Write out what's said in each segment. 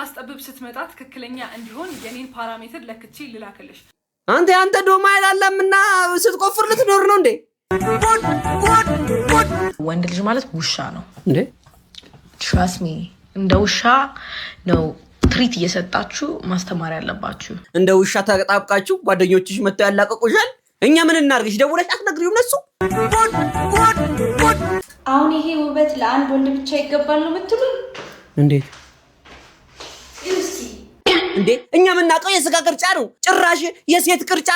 ልታስጠብብ ስትመጣ ትክክለኛ እንዲሆን የኔን ፓራሜትር ለክቼ ልላክልሽ። አንተ ዶማ አይደለምና ስትቆፍር ልትኖር ነው እንዴ? ወንድ ልጅ ማለት ውሻ ነው እንዴ? ትራስት ሚ እንደ ውሻ ነው ትሪት እየሰጣችሁ ማስተማር ያለባችሁ። እንደ ውሻ ተጣብቃችሁ ጓደኞችሽ መተው ያላቀቁሻል። እኛ ምን እናርግሽ? ደውለሽ አትነግሪውም ነሱ? አሁን ይሄ ውበት ለአንድ ወንድ ብቻ ይገባል ነው የምትሉ? እንዴት እንዴ? እኛ የምናውቀው የስጋ ቅርጫ ነው፣ ጭራሽ የሴት ቅርጫ።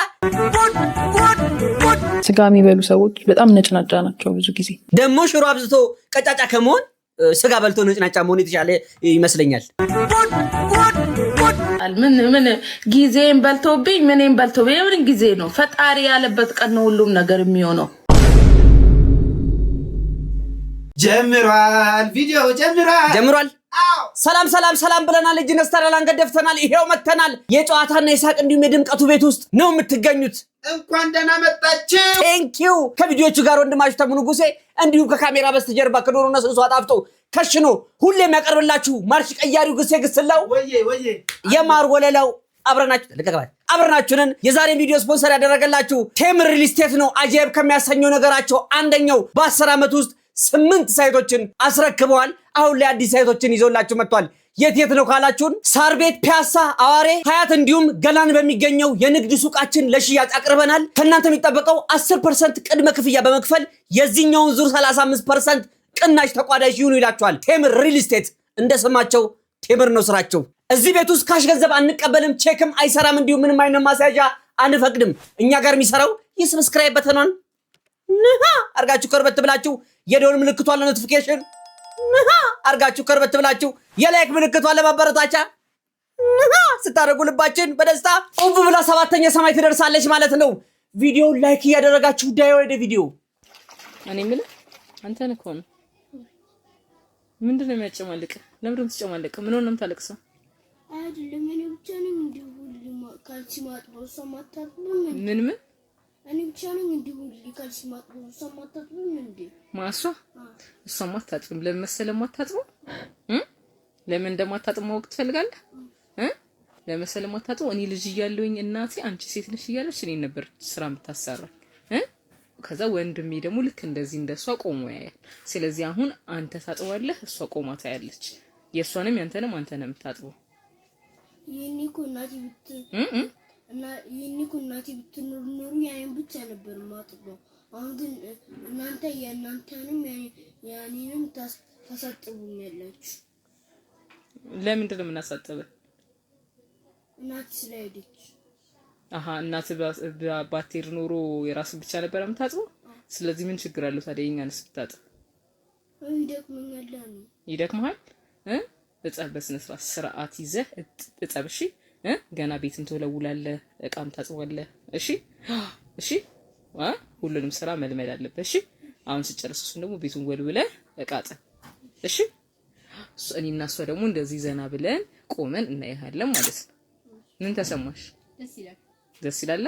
ስጋ የሚበሉ ሰዎች በጣም ነጭናጫ ናቸው። ብዙ ጊዜ ደግሞ ሽሮ አብዝቶ ቀጫጫ ከመሆን ስጋ በልቶ ነጭናጫ መሆን የተሻለ ይመስለኛል። ምን ጊዜን በልቶብኝ ምንም በልቶብኝ ምን ጊዜ ነው? ፈጣሪ ያለበት ቀን ነው ሁሉም ነገር የሚሆነው። ጀምሯል፣ ቪዲዮ ጀምሯል። ሰላም ብለናል። እጅ ነስተናል፣ አንገት ደፍተናል። ይሄው መተናል። የጨዋታና የሳቅ እንዲሁም የድምቀቱ ቤት ውስጥ ነው የምትገኙት። እንኳን ደህና መጣችሁ። ቴንኪዩ። ከቪዲዮቹ ጋር ወንድማችሁ ተምኑ ጉሴ እንዲሁም ከካሜራ በስተጀርባ ከዶሮና ስንሷ ጣፍጦ ከሽኖ ሁሌም ያቀርብላችሁ ማርሽ ቀያሪው ጉሴ ግስላው ወዬ የማር ወለላው አብረናችሁንን። የዛሬ ቪዲዮ ስፖንሰር ያደረገላችሁ ቴምር ሪል ስቴት ነው። አጀብ ከሚያሰኘው ነገራቸው አንደኛው በ10 ዓመት ውስጥ 8 ሳይቶችን አስረክበዋል። አሁን ላይ አዲስ ሳይቶችን ይዞላችሁ መጥቷል። የት ነው ካላችሁን ሳር ቤት፣ ፒያሳ፣ አዋሬ፣ ሀያት እንዲሁም ገላን በሚገኘው የንግድ ሱቃችን ለሽያጭ አቅርበናል። ከእናንተ የሚጠበቀው 10% ቅድመ ክፍያ በመክፈል የዚህኛውን ዙር 35% ቅናሽ ተቋዳሽ ይሁኑ ይላችኋል። ቴምር ሪል ስቴት እንደሰማቸው ቴምር ነው ስራቸው። እዚህ ቤት ውስጥ ካሽ ገንዘብ አንቀበልም፣ ቼክም አይሰራም፣ እንዲሁም ምንም አይነት ማስያዣ አንፈቅድም። እኛ ጋር የሚሰራው የሰብስክራይብ በተኗን አርጋችሁ ከርበት ብላችሁ የደወል ምልክቷን ለኖቲፊኬሽን አርጋችሁ ከርበት ብላችሁ የላይክ ምልክቷን ለማበረታቻ ስታደርጉ ልባችን በደስታ ኡብ ብላ 7ኛ ሰማይ ትደርሳለች ማለት ነው። ቪዲዮ ላይክ እያደረጋችሁ ዳይ ወደ ቪዲዮ እኔ ምን አንተ ነህ ኮን ምንድነው የሚያጨማልቅ? ለምን ትጨማልቅ? ምን ሆነም ታለቅሰው? አይደለም እኔ ብቻ ነኝ እንደው ካልሲ ማጥበው ሰማታጥቡ ምን እኔ ብቻ ነኝ እንደው ካልሲ ማጥበው ሰማታጥቡ እንዴ? ማሷ እሷማ አታጥብም። ለምን መሰለህ ማታጥበው? ለምን እንደማታጥብ ማወቅ ትፈልጋለህ? ለምን መሰለህ ማታጥበው? እኔ ልጅ እያለሁኝ እናቴ አንቺ ሴት ነሽ እያለች እኔን ነበር ስራ የምታሰራ። ከዛ ወንድሜ ደግሞ ልክ እንደዚህ እንደሷ ቆሞ ያያል። ስለዚህ አሁን አንተ ታጥባለህ፣ እሷ ቆማ ታያለች። የሷንም ያንተንም አንተ ነው የምታጥበው። ይሄኔ እኮ እናቴ ብትኖር ያኔን ብቻ ነበር ማጥበው። አሁን ግን እናንተ የእናንተንም ያኔንም ታሳጥቡኛላችሁ። ለምንድን ነው የምናሳጥበው? እናቴ ስለሄደች። እናት ባትሄድ ኖሮ የራስ ብቻ ነበር የምታጥበው። ስለዚህ ምን ችግር አለው ታዲያ የኛንስ ብታጥብ? ይደክምሃል። እጸብ በስነ ስርዓት ይዘህ እጸብ። እሺ ገና ቤትም ትወለውላለህ፣ እቃም ታጥባለህ። እሺ ሁሉንም ስራ መልመድ አለበት። እሺ አሁን ስጨርስ እሱን ደግሞ ቤቱን ወልውለህ እቃ አጥብ። እሺ እኔና እሷ ደግሞ እንደዚህ ዘና ብለን ቆመን እናያለን ማለት ነው። ምን ተሰማሽ? ደስ ይላል።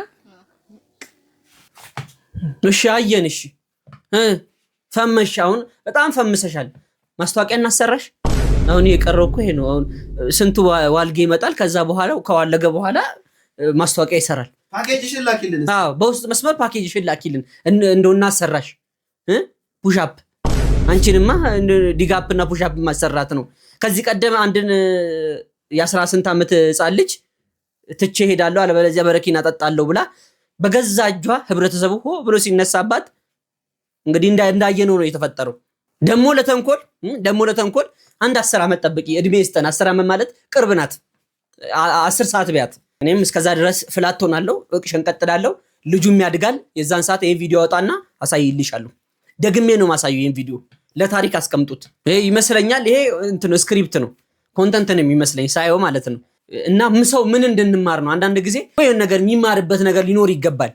እሺ አየን። እሺ ፈመሽ። አሁን በጣም ፈምሰሻል። ማስታወቂያ እናሰራሽ። አሁን የቀረው እኮ ይሄ ነው። አሁን ስንቱ ዋልጌ ይመጣል። ከዛ በኋላ ከዋለገ በኋላ ማስታወቂያ ይሰራል። ፓኬጅሽን ላኪልን። በውስጥ መስመር ፓኬጅሽን ላኪልን እንደው እናሰራሽ። ፑሻፕ አንቺንማ ዲጋፕና ፑሻፕ ማሰራት ነው። ከዚህ ቀደም አንድን የ18 ዓመት ህፃን ልጅ ትቼ ሄዳለሁ አለበለዚያ በረኪና ጠጣለሁ ብላ በገዛ እጇ ህብረተሰቡ ብሎ ሲነሳባት እንግዲህ እንዳየነው ነው የተፈጠረው። ደሞ ለተንኮል አንድ 10 ዓመት ጠብቂ፣ እድሜ ይስጠን። 10 ዓመት ማለት ቅርብ ናት። 10 ሰዓት ቢያት እኔም እስከዛ ድረስ ፍላት ሆናለሁ፣ እቅሽን ቀጥላለሁ። ልጁም ያድጋል። የዛን ሰዓት ይሄን ቪዲዮ አወጣና አሳይልሻለሁ። ደግሜ ነው ማሳየው። ይሄን ቪዲዮ ለታሪክ አስቀምጡት። ይሄ ይመስለኛል ይሄ ስክሪፕት ነው፣ ኮንተንት ነው የሚመስለኝ ሳይው ማለት ነው። እና ሰው ምን እንድንማር ነው? አንዳንድ ጊዜ የሆነ ነገር የሚማርበት ነገር ሊኖር ይገባል።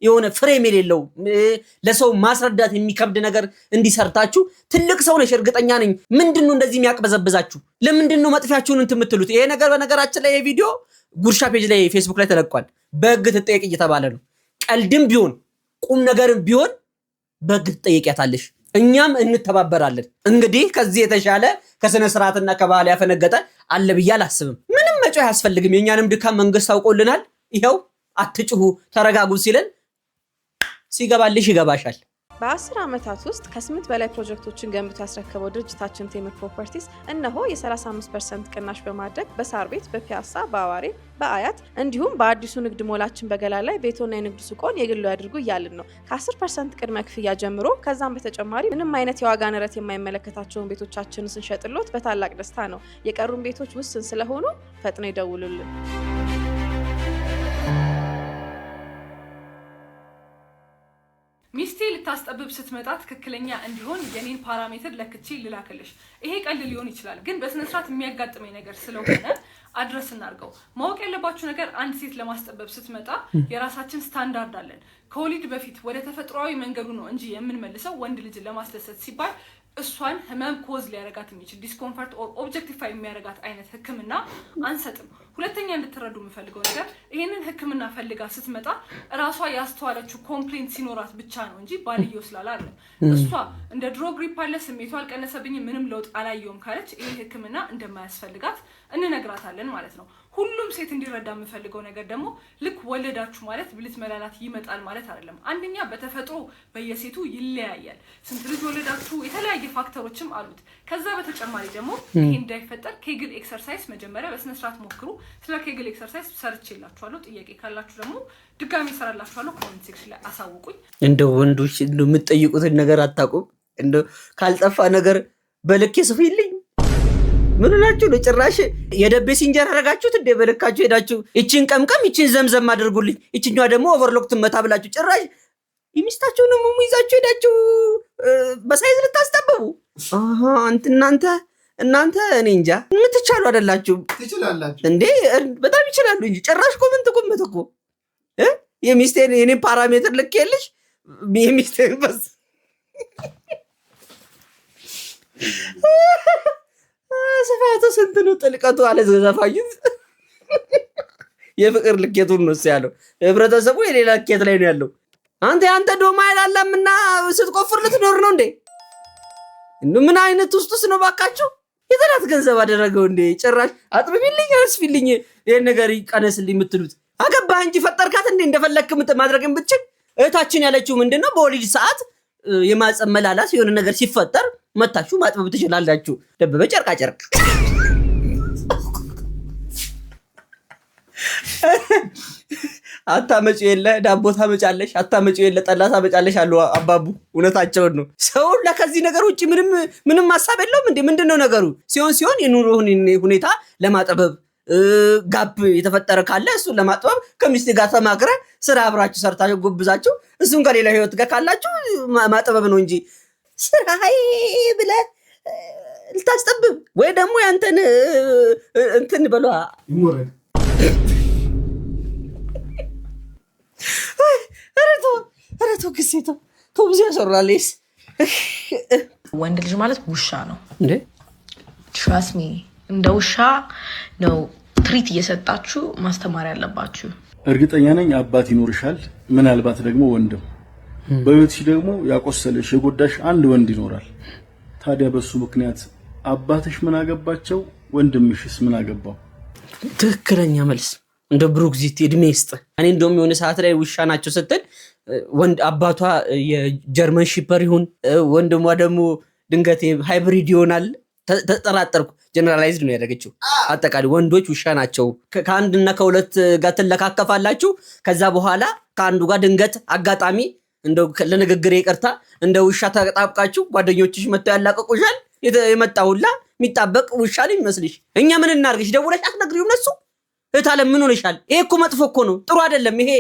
የሆነ ፍሬም የሌለው ለሰው ማስረዳት የሚከብድ ነገር እንዲሰርታችሁ። ትልቅ ሰው ነሽ እርግጠኛ ነኝ። ምንድነው እንደዚህ የሚያቅበዘብዛችሁ? ለምንድነው መጥፊያችሁን እንትምትሉት? ይሄ ነገር በነገራችን ላይ ቪዲዮ ጉርሻ ፔጅ ላይ ፌስቡክ ላይ ተለቋል። በህግ ትጠየቅ እየተባለ ነው። ቀልድም ቢሆን ቁም ነገርም ቢሆን በህግ ትጠየቂያታለሽ። እኛም እንተባበራለን። እንግዲህ ከዚህ የተሻለ ከስነ ስርዓትና ከባህል ያፈነገጠ አለ ብዬ አላስብም። ምንም መጮህ አያስፈልግም። የኛንም ድካም መንግስት አውቆልናል። ይኸው አትጩሁ ተረጋጉ ሲለን ሲገባልሽ ይገባሻል። በ10 ዓመታት ውስጥ ከ8 በላይ ፕሮጀክቶችን ገንብቶ ያስረከበው ድርጅታችን ቴምር ፕሮፐርቲስ እነሆ የ35% ቅናሽ በማድረግ በሳር ቤት፣ በፒያሳ፣ በአዋሬ፣ በአያት እንዲሁም በአዲሱ ንግድ ሞላችን በገላ ላይ ቤቶና የንግድ ሱቆን የግሉ ያድርጉ እያልን ነው። ከ10% ቅድመ ክፍያ ጀምሮ ከዛም በተጨማሪ ምንም አይነት የዋጋ ንረት የማይመለከታቸውን ቤቶቻችንን ስንሸጥሎት በታላቅ ደስታ ነው። የቀሩን ቤቶች ውስን ስለሆኑ ፈጥነው ይደውሉልን። ሚስቴ ልታስጠብብ ስትመጣ ትክክለኛ እንዲሆን የኔን ፓራሜትር ለክቼ ልላክልሽ። ይሄ ቀልድ ሊሆን ይችላል፣ ግን በስነ ስርዓት የሚያጋጥመኝ ነገር ስለሆነ አድረስ እናርገው። ማወቅ ያለባችሁ ነገር አንድ ሴት ለማስጠበብ ስትመጣ የራሳችን ስታንዳርድ አለን። ከወሊድ በፊት ወደ ተፈጥሯዊ መንገዱ ነው እንጂ የምንመልሰው ወንድ ልጅ ለማስደሰት ሲባል እሷን ህመም ኮዝ ሊያረጋት የሚችል ዲስኮምፈርት ኦር ኦብጀክቲፋይ የሚያረጋት አይነት ህክምና አንሰጥም። ሁለተኛ እንድትረዱ የምፈልገው ነገር ይሄንን ህክምና ፈልጋ ስትመጣ ራሷ ያስተዋለችው ኮምፕሌንት ሲኖራት ብቻ ነው እንጂ ባልየው ስላለ አይደለም። እሷ እንደ ድሮ ግሪፕ አለ ስሜቷ አልቀነሰብኝ ምንም ለውጥ አላየውም ካለች ይሄ ህክምና እንደማያስፈልጋት እንነግራታለን ማለት ነው። ሁሉም ሴት እንዲረዳ የምፈልገው ነገር ደግሞ ልክ ወለዳችሁ ማለት ብልት መላላት ይመጣል ማለት አይደለም። አንደኛ በተፈጥሮ በየሴቱ ይለያያል። ስንት ልጅ ወለዳችሁ የተለያየ ፋክተሮችም አሉት። ከዛ በተጨማሪ ደግሞ ይሄ እንዳይፈጠር ኬግል ኤክሰርሳይዝ መጀመሪያ በስነ ስርዓት ሞክሩ። ስለ ኬግል ኤክሰርሳይዝ ሰርቼላችኋለሁ። ጥያቄ ካላችሁ ደግሞ ድጋሚ ሰራላችኋለሁ። ኮሜንት ሴክሽን ላይ አሳውቁኝ። እንደው ወንዶች እንደው የምትጠይቁትን ነገር አታውቁም። እንደው ካልጠፋ ነገር በልክ ይስፊልኝ። ምን ሆናችሁ ነው? ጭራሽ የደቤ ሲንጀር አረጋችሁት እንደ በልካችሁ ሄዳችሁ እቺን ቀምቀም እቺን ዘምዘም አድርጉልኝ እቺኛዋ ደግሞ ኦቨርሎክ ትመታ ብላችሁ ጭራሽ የሚስታችሁን ነው ይዛችሁ ሄዳችሁ በሳይዝ ልታስጠብቡ። አሃ እናንተ እኔ እንጃ የምትቻሉ አይደላችሁ። ትችላላችሁ እንዴ? በጣም ይችላሉ እንጂ ጭራሽ ኮመንት እኮ የሚስቴን የኔ ፓራሜትር ልኬልሽ የሚስቴን በስ ስፋቱ ስንት ነው? ጥልቀቱ አለ ዘፋኙት የፍቅር ልኬቱን ነው ያለው። ህብረተሰቡ የሌላ ልኬት ላይ ነው ያለው። አንተ ዶማ አይላላምና ስትቆፍር ልትኖር ነው እንዴ? ምን አይነት ውስጥስ ነው ባካችሁ? የጠላት ገንዘብ አደረገው እንዴ? ጭራሽ አጥብቢልኝ አስፊልኝ ይሄን ነገር ይቀነስልኝ የምትሉት አገባህ እንጂ ፈጠርካት እንዴ? እንደፈለክ ማድረግም ብትችል እህታችን ያለችው ምንድነው በወሊድ ሰዓት የማጸም መላላት የሆነ ነገር ሲፈጠር መታችሁ ማጥበብ ትችላላችሁ። ደበበ ጨርቃ ጨርቅ አታመጪ የለ ዳቦ ታመጫለሽ፣ አታመጪ የለ ጠላ ታመጫለሽ አሉ አባቡ። እውነታቸውን ነው። ሰው ለከዚህ ነገር ውጪ ምንም ሐሳብ የለውም እንዴ? ምንድነው ነገሩ? ሲሆን የኑሮ ሁኔታ ለማጥበብ ጋፕ የተፈጠረ ካለ እሱን ለማጥበብ ከሚስት ጋር ተማክረ ስራ አብራችሁ ሰርታችሁ ጎብዛችሁ እሱን ከሌላ ህይወት ጋር ካላችሁ ማጥበብ ነው እንጂ ስራዬ ብለህ ልታስጠብብ ወይ ደግሞ ያንተን እንትን በሏ ይሞረድ። አረቶ ግሴቶ ብዙ ያሰራልስ። ወንድ ልጅ ማለት ውሻ ነው እንዴ? ትራስት ሚ እንደ ውሻ ነው ትሪት እየሰጣችሁ ማስተማር ያለባችሁ። እርግጠኛ ነኝ አባት ይኖርሻል፣ ምናልባት ደግሞ ወንድም። በህይወትሽ ደግሞ ያቆሰለሽ የጎዳሽ አንድ ወንድ ይኖራል። ታዲያ በሱ ምክንያት አባትሽ ምን አገባቸው? ወንድምሽስ ምን አገባው? ትክክለኛ መልስ። እንደ ብሩክዚት እድሜ ይስጥ። እኔ እንደውም የሆነ ሰዓት ላይ ውሻ ናቸው ስትል ወንድ አባቷ የጀርመን ሺፐር ይሁን ወንድሟ ደግሞ ድንገት ሃይብሪድ ይሆናል ተጠራጠርኩ። ጀነራላይዝድ ነው ያደረገችው። አጠቃላይ ወንዶች ውሻ ናቸው። ከአንድና ከሁለት ጋር ትለካከፋላችሁ። ከዛ በኋላ ከአንዱ ጋር ድንገት አጋጣሚ እንደው ለንግግር ይቅርታ እንደ ውሻ ተጣብቃችሁ ጓደኞችሽ መተው ያላቀቁሻል። የመጣውላ የሚጣበቅ ውሻ ነው የሚመስልሽ። እኛ ምን እናርግሽ? ደውለሽ አትነግሪው እነሱ እታለ ምን ሆነሻል? ይሄ እኮ መጥፎ እኮ ነው፣ ጥሩ አይደለም። ይሄ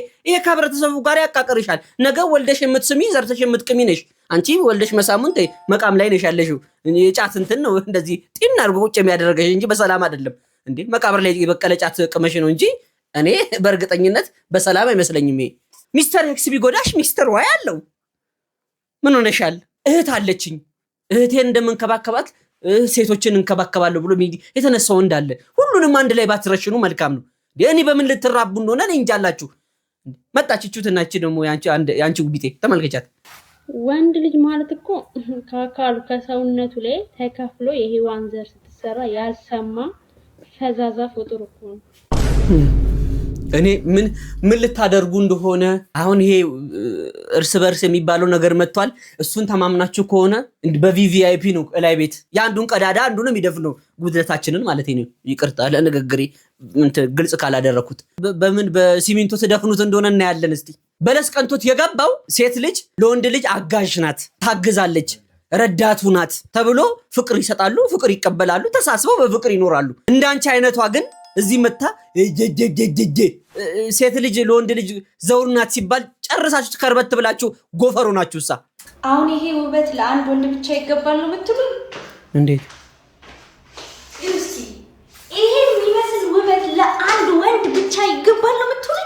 ከህብረተሰቡ ጋር ያቃቀርሻል። ነገ ወልደሽ የምትስሚ ዘርተሽ የምትቅሚ ነሽ። አንቺ ወልደሽ መሳሙን መቃም ላይ ነሽ ያለሽው። የጫት እንትን ነው እንደዚህ ጢና አድርጎ ቁጭ የሚያደርገሽ እንጂ በሰላም አይደለም እንዴ። መቃብር ላይ የበቀለ ጫት ቅመሽ ነው እንጂ እኔ በእርግጠኝነት በሰላም አይመስለኝም። ይሄ ሚስተር ኤክስ ቢጎዳሽ ሚስተር ዋይ አለው። ምን ሆነሻል? እህት አለችኝ፣ እህቴን እንደምንከባከባት ሴቶችን እንከባከባለሁ ብሎ የተነሳው እንዳለ ሁሉንም አንድ ላይ ባትረሽኑ መልካም ነው። እኔ በምን ልትራቡ እንደሆነ እኔ እንጃላችሁ። መጣችሁት እና እቺ ደግሞ ያንቺ ቢጤ ተመልከቻት። ወንድ ልጅ ማለት እኮ ከአካሉ ከሰውነቱ ላይ ተከፍሎ የሔዋን ዘር ስትሰራ ያልሰማ ፈዛዛ ፍጡር እኮ ነው። እኔ ምን ልታደርጉ እንደሆነ አሁን ይሄ እርስ በርስ የሚባለው ነገር መጥቷል። እሱን ተማምናችሁ ከሆነ በቪቪአይፒ ነው ላይ ቤት የአንዱን ቀዳዳ አንዱንም ይደፍነው ጉድለታችንን ማለት ነው። ይቅርታ ለንግግሬ ግልጽ ካላደረኩት በምን በሲሚንቶ ተደፍኑት እንደሆነ እናያለን። እስቲ በለስ ቀንቶት የገባው ሴት ልጅ ለወንድ ልጅ አጋዥ ናት፣ ታግዛለች፣ ረዳቱ ናት ተብሎ ፍቅር ይሰጣሉ፣ ፍቅር ይቀበላሉ፣ ተሳስበው በፍቅር ይኖራሉ። እንዳንቺ አይነቷ ግን እዚህ መታ ሴት ልጅ ለወንድ ልጅ ዘውር ናት ሲባል ጨርሳችሁ ከርበት ብላችሁ ጎፈሩ ናችሁሳ። አሁን ይሄ ውበት ለአንድ ወንድ ብቻ ይገባል ነው የምትሉ? እንዴት እስኪ ይሄ የሚመስል ውበት ለአንድ ወንድ ብቻ ይገባል ነው የምትሉ?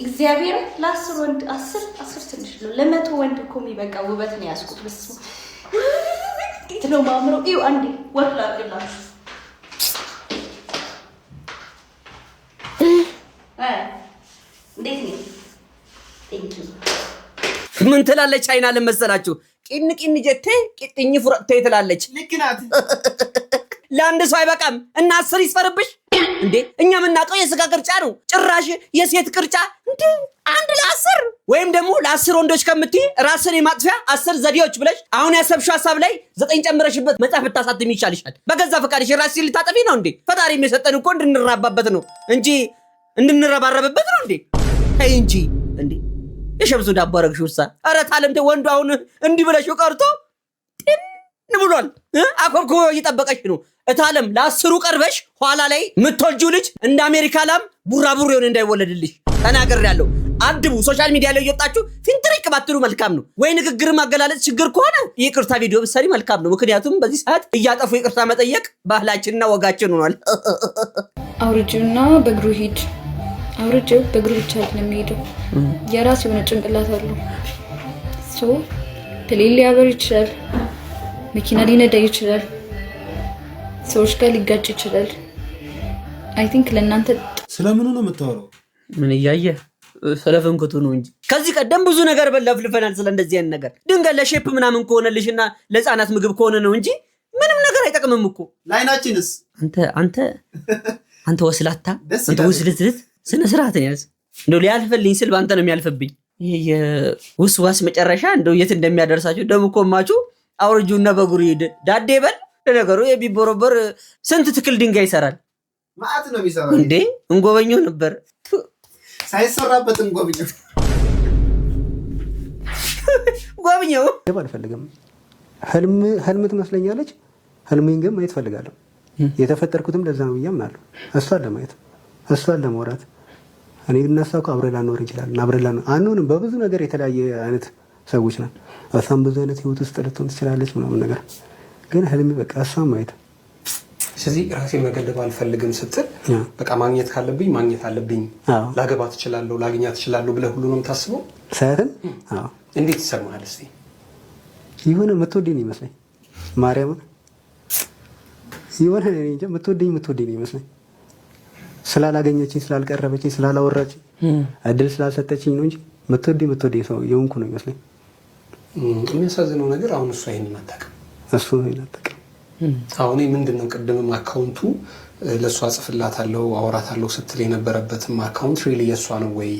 እግዚአብሔር ለ10 ወንድ 10 ትንሽ ነው፣ ለ100 ወንድ እኮ የሚበቃ ውበት ነው ያስኩት። በስመ አብ እንዴት ነው ማምረው! ይኸው አንዴ ወፍላ አድርግላችሁ ምን ትላለች? አይና ለመሰላችሁ ቂን ጀቴ ቂጥኝ ፍረቴ ትላለች። ልክ ናት። ለአንድ ሰው አይበቃም እና 10 ይስፈርብሽ እንዴ? እኛ የምናውቀው የስጋ ቅርጫ ነው፣ ጭራሽ የሴት ቅርጫ እንዴ! አንድ ለ10 ወይም ደግሞ ለ10 ወንዶች ከምትይ ራስን የማጥፊያ 10 ዘዴዎች ብለሽ አሁን ያሰብሽው ሀሳብ ላይ 9 ጨምረሽበት መጽሐፍ ብታሳትም ይሻልሻል። በገዛ ፈቃድሽ ራስሽን ልታጠፊ ነው እንዴ? ፈጣሪ የሚሰጠን እኮ እንድንራባበት ነው እንጂ እንድንረባረብበት ነው እንዴ? አይ እንጂ እንዴ የሸምሱ ዳቦ አረግሽውሳ። ኧረ ታለምቴ ወንዱ አሁን እንዲህ ብለሽው ቀርቶ ጤን ብሏል። አኮብኮ እየጠበቀሽ ነው። እታለም ለ10 ቀርበሽ ኋላ ላይ የምትወልጂው ልጅ እንደ አሜሪካ ላም ቡራቡር የሆነ እንዳይወለድልሽ ተናግሬያለሁ። አድቡ። ሶሻል ሚዲያ ላይ እየወጣችሁ ፊንትሪክ ባትሉ መልካም ነው። ወይ ንግግር ማገላለጽ ችግር ከሆነ ይቅርታ ቪዲዮ ብትሰሪ መልካም ነው። ምክንያቱም በዚህ ሰዓት እያጠፉ ይቅርታ መጠየቅ ባህላችንና ወጋችን ሆኗል። አውርጂውና በእግሩ ሂድ። አውርጂው በእግሩ ብቻ አይደለም የሚሄደው፣ የራሱ የሆነ ጭንቅላት አለው። ፕሌን ሊያበር ይችላል፣ መኪና ሊነዳ ይችላል፣ ሰዎች ጋር ሊጋጭ ይችላል። አይ ቲንክ ለእናንተ ስለምኑ ነው የምታወራው? ምን እያየ ስለፈንኩቱ ነው እንጂ ከዚህ ቀደም ብዙ ነገር በለፍልፈናል። ስለ እንደዚህ አይነት ነገር ድንገት ለሼፕ ምናምን ከሆነልሽና ለህፃናት ምግብ ከሆነ ነው እንጂ ምንም ነገር አይጠቅምም እኮ። ላይናችንስ አንተ ወስላታ፣ አንተ ውስልትልት ስነ ስርዓትን ያዝ። እንደው ሊያልፈልኝ ስል በአንተ ነው የሚያልፍብኝ። ይሄ የውስዋስ መጨረሻ እንደው የት እንደሚያደርሳችሁ ደሞ ኮማቹ። አውርጁና በእግሩ ሂድ ዳዴ በል። ለነገሩ የቢቦረበር ስንት ትክል ድንጋይ ይሰራል ማአት ነው የሚሰራው እንዴ። እንጎበኘው ነበር ሳይሰራበት እንጎበኘው ጎበኘው። አልፈልግም። ህልም ትመስለኛለች። ህልሜን ግን ማየት ፈልጋለሁ። የተፈጠርኩትም ለዛ ነው ብዬ አምናለሁ። እሷን ለማየት እሷን ለመውራት እኔ እናሷ እኮ አብረን ላንኖር እንችላለን። አብረን አንሆንም። በብዙ ነገር የተለያየ አይነት ሰዎች ነን። እሷም ብዙ አይነት ህይወት ውስጥ ልትሆን ትችላለች ምናምን ነገር ግን ህልሜ በቃ እሷን ማየት። ስለዚህ ራሴን መገደብ አልፈልግም ስትል በቃ ማግኘት ካለብኝ ማግኘት አለብኝ፣ ላገባት እችላለሁ፣ ላግኛት እችላለሁ ብለህ ሁሉ ነው የምታስበው? ሳያትን እንዴት ይሰማሃል? እስቲ የሆነ የምትወደኝ ይመስለኝ ማርያምን፣ የሆነ እንጃ የምትወደኝ ይመስለኝ ስላላገኘችኝ፣ ስላልቀረበችኝ፣ ስላላወራችኝ፣ እድል ስላልሰጠችኝ ነው እንጂ የምትወደኝ ሰው የሆንኩ ነው ይመስለኝ። የሚያሳዝነው ነገር አሁን እሷ ይሄንን አታውቅም። እሱ ይሄን አታውቅም። አሁን ምንድነው ቅድምም አካውንቱ ለእሷ ጽፍላታለሁ አወራታለሁ ስትል የነበረበትም አካውንት ሪሊ የእሷ ነው ወይ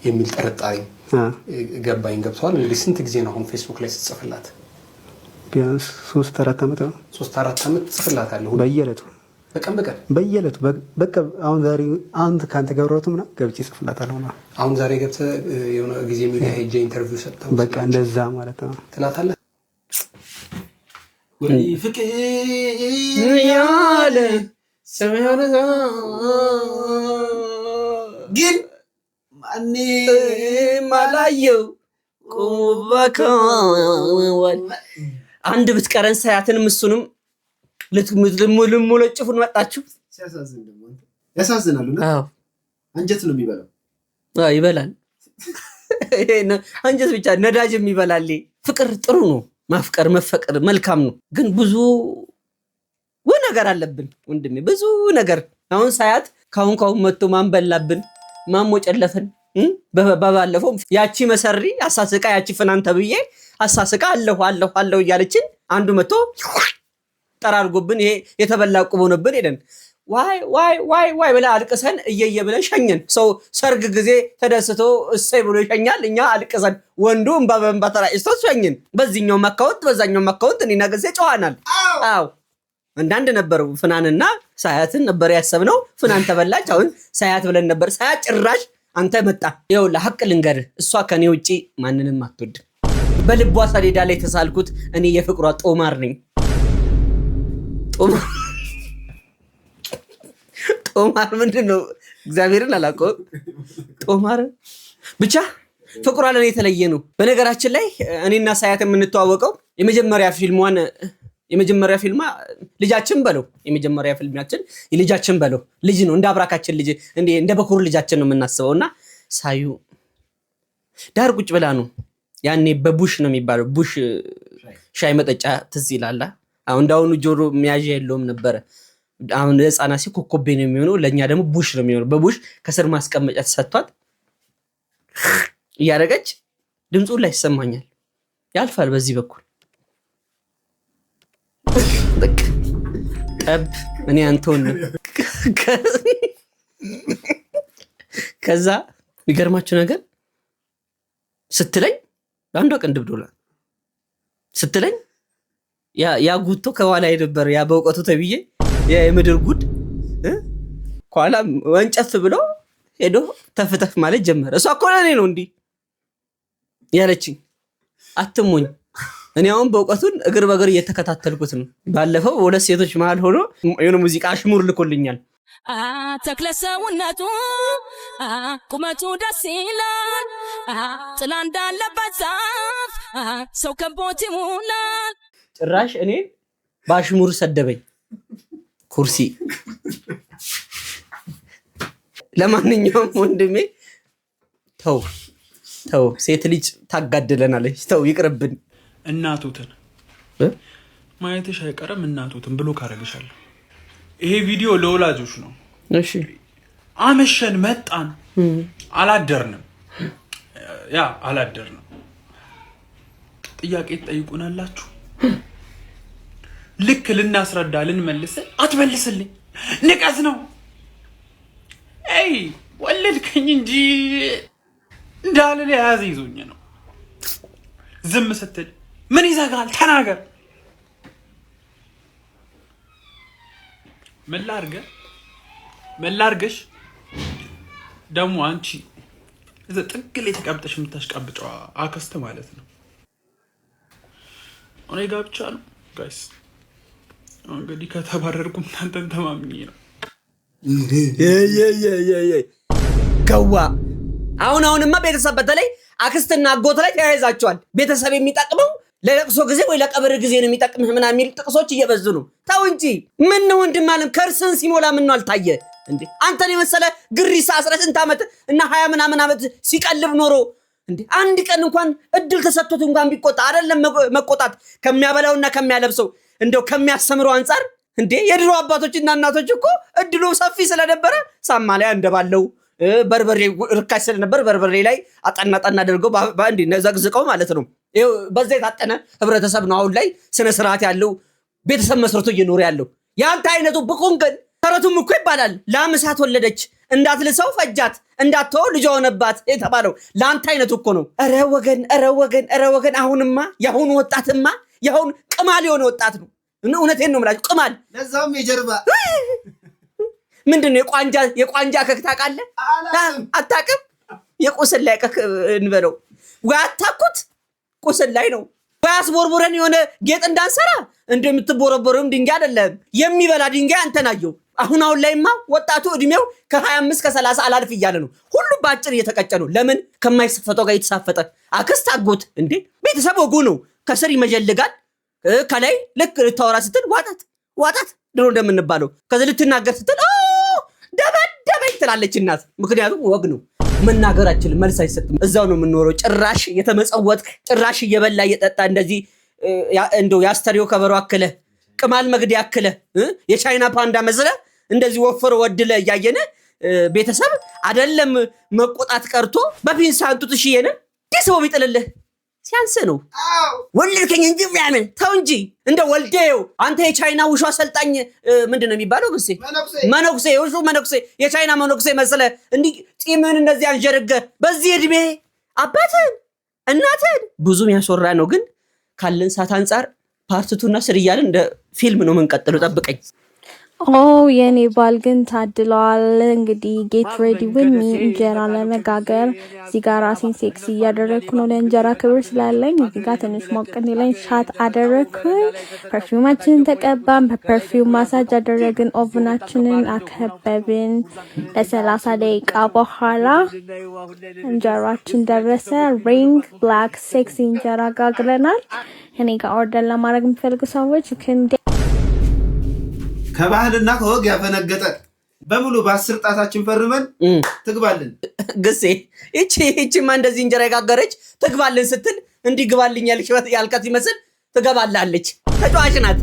የሚል ጥርጣሬ ገባኝ። ገብተዋል። እንግዲህ ስንት ጊዜ ነው አሁን ፌስቡክ ላይ ስትጽፍላት? ቢያንስ 3-4 ዓመት ነው። 3-4 ዓመት ጽፍላታለሁ በየዕለቱ በየዕለቱ በቃ አሁን ዛሬ አንተ ካንተ ገብረቱ ምናምን ገብቼ ጽፍላታለሁ ነው። አሁን ዛሬ ገብተህ የሆነ ጊዜ ሚዲያ ሄጄ ኢንተርቪው ሰጠው በቃ እንደዛ ማለት ነው ትላታለህ። ወይ ፍቅር ያለ ሰማያለ ግን ማን ማላየው ቁባካወል አንድ ብትቀረን ሳያትንም እሱንም ልትሙለጭፉን መጣችሁ። ሲያሳዝን ደግሞ ያሳዝናሉ። አዎ አንጀት ነው የሚበላው። አዎ ይበላል። አንጀት ብቻ ነዳጅም ይበላል። ፍቅር ጥሩ ነው። ማፍቀር መፈቀር መልካም ነው። ግን ብዙ ነገር አለብን ወንድሜ፣ ብዙ ነገር። አሁን ሳያት ካሁን መጥቶ ማን በላብን ማን ሞጨለፈን በባለፈው ያቺ መሰሪ አሳስቃ ያቺ ፍናን ተብዬ አሳስቃ አለሁ እያለችን አንዱ መጥቶ ጠራርጎብን ይሄ የተበላ ቁብ ሆነብን ሄደን ዋይ ብላ አልቅሰን እየየ ብለን ሸኘን። ሰው ሰርግ ጊዜ ተደስቶ እሰይ ብሎ ይሸኛል። እኛ አልቅሰን ወንዱ እንባ በእንባ ተራጭቶ ሸኘን። በዚህኛው አካውንት በዛኛው አካውንት እኔና ገዜ ጨዋናል። አዎ አንዳንድ ነበር ፍናንና ሳያትን ነበር ያሰብነው። ፍናን ተበላች። አሁን ሳያት ብለን ነበር። ሳያት ጭራሽ አንተ መጣ። ይኸውልህ ሐቅ ልንገርህ፣ እሷ ከኔ ውጪ ማንንም አትወድም። በልቧ ሰሌዳ ላይ ተሳልኩት እኔ የፍቅሯ ጦማር ነኝ። ጦማር ምንድን ነው? እግዚአብሔርን አላውቀውም። ጦማር ብቻ ፍቅሯ ለኔ የተለየ ነው። በነገራችን ላይ እኔና ሳያት የምንተዋወቀው የመጀመሪያ ፊልማ ልጃችን በለው የመጀመሪያ ፊልማችን የልጃችን በለው ልጅ ነው። እንደ አብራካችን ልጅ እንደ በኩር ልጃችን ነው የምናስበውና ሳዩ ዳር ቁጭ ብላ ነው ያኔ በቡሽ ነው የሚባለው ቡሽ ሻይ መጠጫ ትዝ ይላል። አሁን እንዳሁኑ ጆሮ የሚያዥ የለውም ነበር። አሁን ለህፃናት ኮኮቤ ነው የሚሆነው፣ ለኛ ደግሞ ቡሽ ነው የሚሆነው። በቡሽ ከስር ማስቀመጫ ተሰጥቷት እያደረገች ድምፁ ላይ ይሰማኛል። ያልፋል በዚህ በኩል ጠብ እኔ አንተውን ከዛ የሚገርማችሁ ነገር ስትለኝ አንዷ ቅንድብ ዶላር ስትለኝ ያ ጉቶ ከኋላ የነበረ ያ በእውቀቱ ተብዬ የምድር ጉድ ከኋላ ወንጨፍ ብሎ ሄዶ ተፍተፍ ማለት ጀመረ። እሷ እኮ ለኔ ነው እንዲህ ያለችኝ። አትሞኝ። እኔ አሁን በእውቀቱን እግር በእግር እየተከታተልኩት ነው። ባለፈው ሁለት ሴቶች መሃል ሆኖ የሆነ ሙዚቃ አሽሙር ልኮልኛል። ተክለ ሰውነቱ ቁመቱ ደስ ይላል፣ ጥላ እንዳለበት ዛፍ ሰው ከቦት ይውላል። ጭራሽ እኔ በአሽሙር ሰደበኝ። ኩርሲ ለማንኛውም ወንድሜ ተው ሴት ልጅ ታጋድለናለች። ተው ይቅርብን። እናቱትን ማየትሽ አይቀርም። እናቱትን ብሎ ካረግሻለሁ። ይሄ ቪዲዮ ለወላጆች ነው። እሺ አመሸን መጣን አላደርንም ጥያቄ ትጠይቁናላችሁ። ልክ ልናስረዳ ልንመልስ አትመልስልኝ። ንቀት ነው። ወለድከኝ እንጂ እንዳልል የያዘ ይዞኝ ነው። ዝም ስትል ምን ይዘጋል? ተናገር። መላርገሽ ደግሞ አንቺ እዛ ጥግ ላይ ተቀምጠሽ የምታሽቃብጨው አክስት ማለት ነው። እኔ ጋር ብቻ ነው ጋይስ። እንግዲህ ከተባረርኩም እናንተን ተማምኜ ነው። ገዋ አሁንማ ቤተሰብ በተለይ አክስትና አጎት ላይ ተያይዛቸዋል። ቤተሰብ የሚጠቅመው ለለቅሶ ጊዜ ወይ ለቀብር ጊዜ ነው የሚጠቅምህ ምናምን የሚል ጥቅሶች እየበዙ ነው። ተው እንጂ ምን ነው ወንድም አለም ከርስን ሲሞላ ምን ነው አልታየ እንዴ? አንተን የመሰለ ግሪሳ 18 ዓመት እና 20 ምናምን ዓመት ሲቀልብ ኖሮ እንዴ አንድ ቀን እንኳን እድል ተሰጥቶት እንኳን ቢቆጣ አይደለም መቆጣት ከሚያበላውና ከሚያለብሰው እንደው ከሚያስተምረው አንፃር እንዴ የድሮ አባቶችና እናቶች እኮ እድሉ ሰፊ ስለነበረ ሳማ ላይ እንደባለው በርበሬ ርካሽ ስለነበር በርበሬ ላይ አጣናጣና አድርገው ባንዲ ነዘግዝቀው ማለት ነው። ይሄው በዛ የታጠነ ህብረተሰብ ነው አሁን ላይ ስነ ስርዓት ያለው ቤተሰብ መስርቶ እየኖረ ያለው። ያንተ አይነቱ ብቁን ግን ተረቱም እኮ ይባላል ለአምሳት ወለደች እንዳትልሰው ፈጃት እንዳትተው ልጅ ሆነባት የተባለው ለአንተ አይነቱ እኮ ነው። ኧረ ወገን አሁንማ ያሁን ወጣትማ ያሁን ቅማል የሆነ ወጣት ነው። እውነቴን ነው የምላችሁ ቅማል። ለዛም የጀርባ ምንድነው የቋንጃ ከክ ታውቃለህ? አታውቅም? የቁስል ላይ ከክ እንበለው ወይ አታውቁት? ቁስል ላይ ነው። ባያስቦርቦረን የሆነ ጌጥ እንዳንሰራ እንደምትቦረቦረም ድንጋይ አይደለም የሚበላ ድንጋይ አንተናየው። አሁን ላይማ ወጣቱ እድሜው ከ25 ከ30 አላልፍ እያለ ነው። ሁሉ ባጭር እየተቀጨ ነው። ለምን ከማይሰፈጠው ጋር የተሳፈጠ አክስት አጎት እንዴ ቤተሰብ ወጉ ነው። ከስር ይመጀልጋል ከላይ ልክ ልታወራ ስትል ዋጣት ድሮ እንደምንባለው ከዚህ ልትናገር ስትል ደበደበኝ ትላለች እናት። ምክንያቱም ወግ ነው። መናገራችን መልስ አይሰጥም። እዛው ነው የምንኖረው። ጭራሽ የተመጸወት ጭራሽ እየበላ እየጠጣ እንደዚህ እንደው ያስተሪዮ ከበሮ አከለ ቅማል መግድ ያከለ የቻይና ፓንዳ መዝለ እንደዚህ ወፈረ ወድለ እያየነ ቤተሰብ አይደለም መቆጣት ቀርቶ በፒንሳ አንጡት እሺየነ ደስቦ ቢጥልልህ ሲያንስ ነው ወልልከኝ እንጂ ምናምን ተው እንጂ እንደ ወልዴው አንተ የቻይና ውሾ አሰልጣኝ ምንድነው የሚባለው ግሴ መነኩሴ ውሾ መነኩሴ የቻይና መነኩሴ መስለ እንዲ ጺምን እንደዚህ አንጀረገ በዚህ እድሜ አባትን እናትን ብዙም ያስወራ ነው ግን ካለን ሰዓት አንፃር ፓርት 2 እና 3 እያልን እንደ ፊልም ነው መንቀጥለው ጠብቀኝ የኔ ባል ግን ታድለዋል እንግዲህ ጌት ሬዲ ዊዝ ሚ እንጀራ ለመጋገር እዚህ ጋር ራሴን ሴክሲ እያደረግኩ ነው ለእንጀራ ክብር ስላለኝ እዚህ ጋር ትንሽ ሞቅ እንዲለኝ ሻት አደረግኩኝ ፐርፊውማችንን ተቀባን በፐርፊውም ማሳጅ አደረግን ኦቭናችንን አከበብን ለ30 ደቂቃ በኋላ እንጀራችን ደረሰ ሪንግ ብላክ ሴክሲ እንጀራ ጋግረናል እኔ ጋር ኦርደር ለማድረግ የምትፈልጉ ሰዎች ከባህልና ከወግ ያፈነገጠ በሙሉ በ10 ጣታችን ፈርመን ትግባልን ግሴ እቺማ እንደዚህ እንጀራ የጋገረች ትግባልን ስትል እንዲግባልኝ ያልከት ይመስል ትገባላለች ተጫዋች ናት